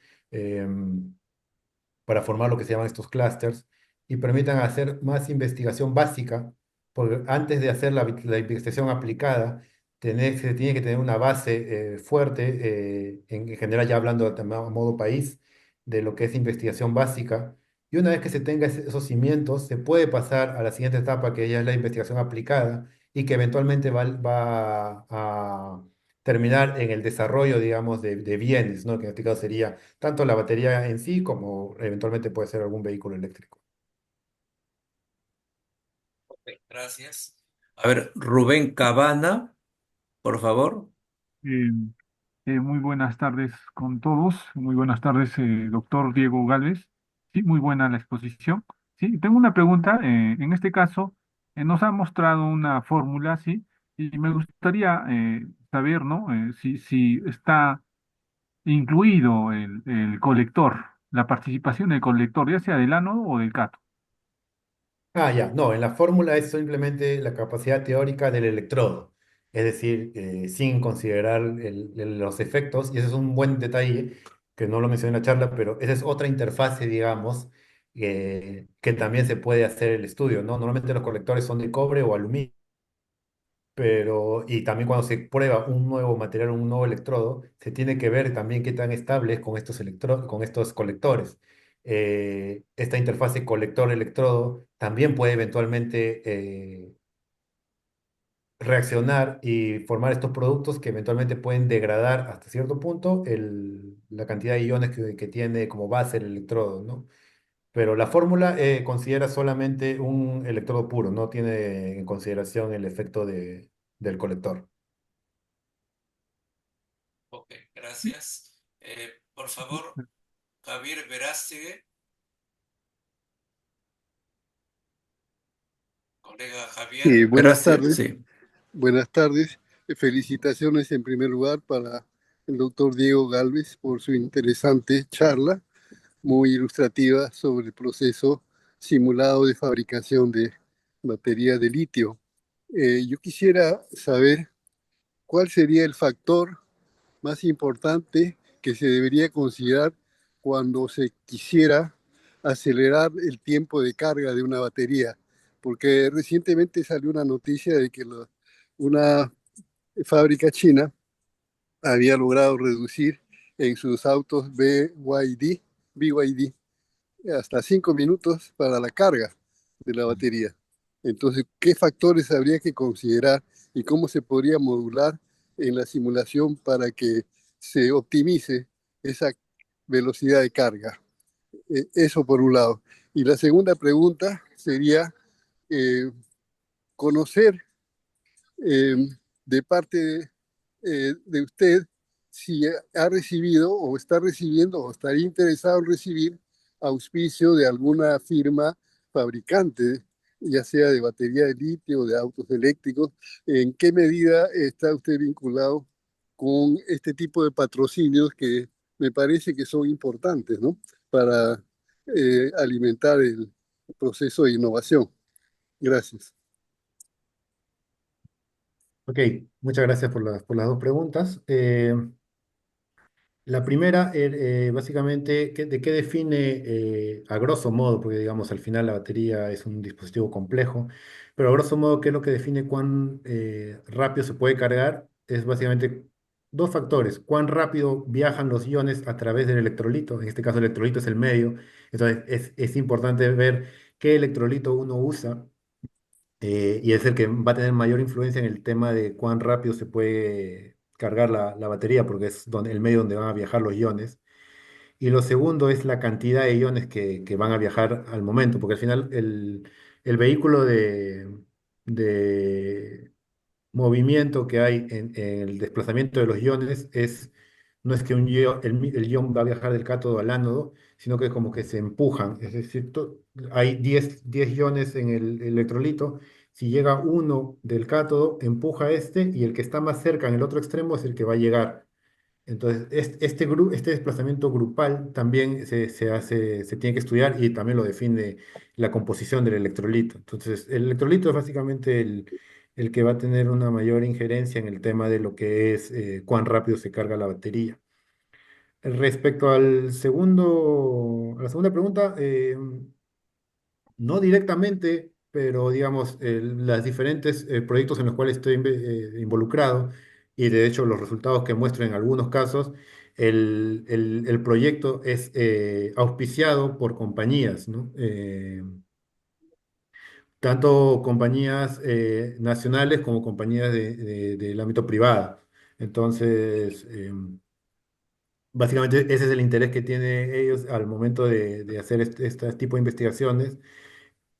Para formar lo que se llaman estos clústeres y permitan hacer más investigación básica, porque antes de hacer la investigación aplicada, se tiene que tener una base fuerte, en general ya hablando a modo país, de lo que es investigación básica. Y una vez que se tenga esos cimientos, se puede pasar a la siguiente etapa, que ya es la investigación aplicada, y que eventualmente va a terminar en el desarrollo, digamos, de bienes, ¿no? Que en este caso sería tanto la batería en sí como eventualmente puede ser algún vehículo eléctrico. Gracias. A ver, Rubén Cabana, por favor. Eh, muy buenas tardes con todos. Muy buenas tardes, doctor Diego Gálvez. Sí, muy buena la exposición. Sí, tengo una pregunta. En este caso, nos ha mostrado una fórmula, sí, y me gustaría saber, ¿no? Si está incluido el colector, la participación del colector, ya sea del ánodo o del cátodo. Ah, ya, no, en la fórmula es simplemente la capacidad teórica del electrodo, es decir, sin considerar los efectos, y ese es un buen detalle que no lo mencioné en la charla, pero esa es otra interfase, digamos, que también se puede hacer el estudio, ¿no? Normalmente los colectores son de cobre o aluminio. Y también cuando se prueba un nuevo material, un nuevo electrodo, se tiene que ver también qué tan estable es con estos colectores. Esta interfase colector-electrodo también puede eventualmente reaccionar y formar estos productos que eventualmente pueden degradar hasta cierto punto la cantidad de iones que tiene como base el electrodo, ¿no? Pero la fórmula considera solamente un electrodo puro, no tiene en consideración el efecto del colector. Ok, gracias. Por favor, Javier Verástegui, colega Javier Buenas Verástegui, tardes, sí. buenas tardes. Felicitaciones en primer lugar para el doctor Diego Galvez, por su interesante charla, muy ilustrativa sobre el proceso simulado de fabricación de batería de litio. Yo quisiera saber cuál sería el factor más importante que se debería considerar cuando se quisiera acelerar el tiempo de carga de una batería, porque recientemente salió una noticia de que una fábrica china había logrado reducir en sus autos BYD hasta 5 minutos para la carga de la batería. Entonces, ¿qué factores habría que considerar y cómo se podría modular en la simulación para que se optimice esa velocidad de carga? Eso por un lado. Y la segunda pregunta sería conocer eh, de parte de usted si ha recibido o está recibiendo o estaría interesado en recibir auspicio de alguna firma fabricante, ya sea de batería de litio o de autos eléctricos. ¿En qué medida está usted vinculado con este tipo de patrocinios que me parece que son importantes, ¿no? Para alimentar el proceso de innovación? Gracias. Ok, muchas gracias por las dos preguntas. La primera, básicamente, ¿de qué define a grosso modo? Porque digamos, al final la batería es un dispositivo complejo, pero a grosso modo, ¿qué es lo que define cuán rápido se puede cargar? Es básicamente dos factores: cuán rápido viajan los iones a través del electrolito. En este caso, el electrolito es el medio. Entonces, es importante ver qué electrolito uno usa, y es el que va a tener mayor influencia en el tema de cuán rápido se puede cargar la batería, porque es el medio donde van a viajar los iones. Y lo segundo es la cantidad de iones que van a viajar al momento, porque al final el vehículo de movimiento que hay en el desplazamiento de los iones no es que el ion va a viajar del cátodo al ánodo, sino que como que se empujan. Es decir, hay 10 iones en el electrolito. Si llega uno del cátodo, empuja a este, y el que está más cerca en el otro extremo es el que va a llegar. Entonces, este desplazamiento grupal también se tiene que estudiar, y también lo define la composición del electrolito. Entonces, el electrolito es básicamente el que va a tener una mayor injerencia en el tema de lo que es cuán rápido se carga la batería. Respecto a la segunda pregunta, no directamente, pero digamos, los diferentes proyectos en los cuales estoy involucrado, y de hecho los resultados que muestro en algunos casos, el proyecto es auspiciado por compañías, ¿no? Tanto compañías nacionales como compañías del ámbito privado. Entonces, básicamente ese es el interés que tienen ellos al momento de hacer este tipo de investigaciones.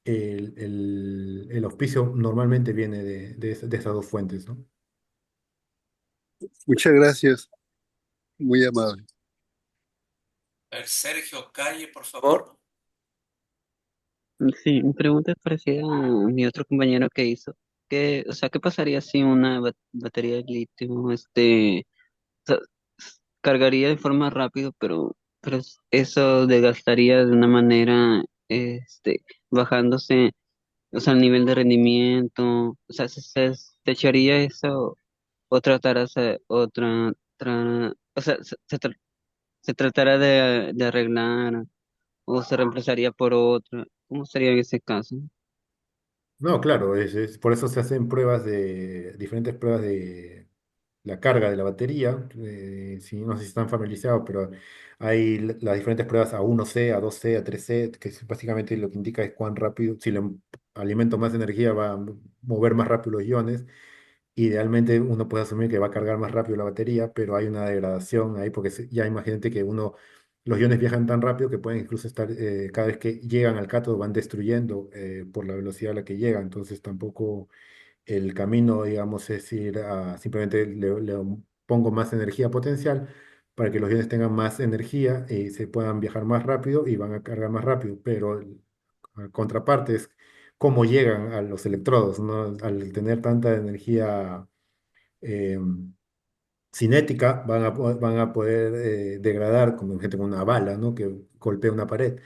El auspicio normalmente viene de esas dos fuentes, ¿no? Muchas gracias, muy amable. Sergio Calle, por favor. Sí, mi pregunta es parecida a mi otro compañero que hizo. O sea, ¿qué pasaría si una batería de litio, o sea, cargaría de forma rápido, pero eso desgastaría de una manera, bajándose, o sea, el nivel de rendimiento, o sea, se echaría eso o tratará o sea, se tratará de arreglar o se reemplazaría por otra. ¿Cómo sería en ese caso? No, claro, por eso se hacen diferentes pruebas de la carga de la batería. No sé si están familiarizados, pero hay las diferentes pruebas A1C, A2C, A3C, que básicamente lo que indica es cuán rápido, si le alimento más energía, va a mover más rápido los iones. Idealmente uno puede asumir que va a cargar más rápido la batería, pero hay una degradación ahí, porque ya imagínate que los iones viajan tan rápido que pueden incluso estar, cada vez que llegan al cátodo, van destruyendo por la velocidad a la que llega. Entonces tampoco el camino, digamos, es ir a simplemente le pongo más energía potencial para que los iones tengan más energía y se puedan viajar más rápido y van a cargar más rápido. Pero la contraparte es cómo llegan a los electrodos, ¿no? Al tener tanta energía eh, cinética van a poder degradar como gente con una bala, ¿no? Que golpea una pared.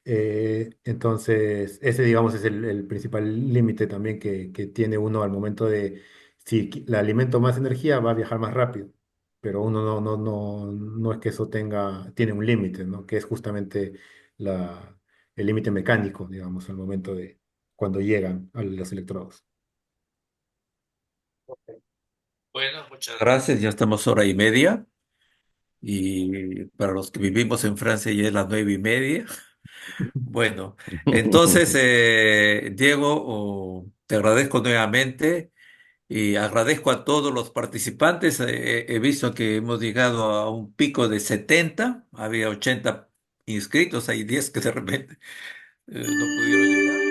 Entonces, ese, digamos, es el principal límite también que tiene uno al momento de, si le alimento más energía, va a viajar más rápido, pero uno no es que eso tiene un límite, ¿no? Que es justamente el límite mecánico, digamos, al momento de cuando llegan a los electrodos. Bueno, muchas gracias. Ya estamos hora y media. Y para los que vivimos en Francia ya es las 9:30. Bueno, entonces, Diego, te agradezco nuevamente y agradezco a todos los participantes. He visto que hemos llegado a un pico de 70. Había 80 inscritos, hay 10 que de repente no pudieron llegar.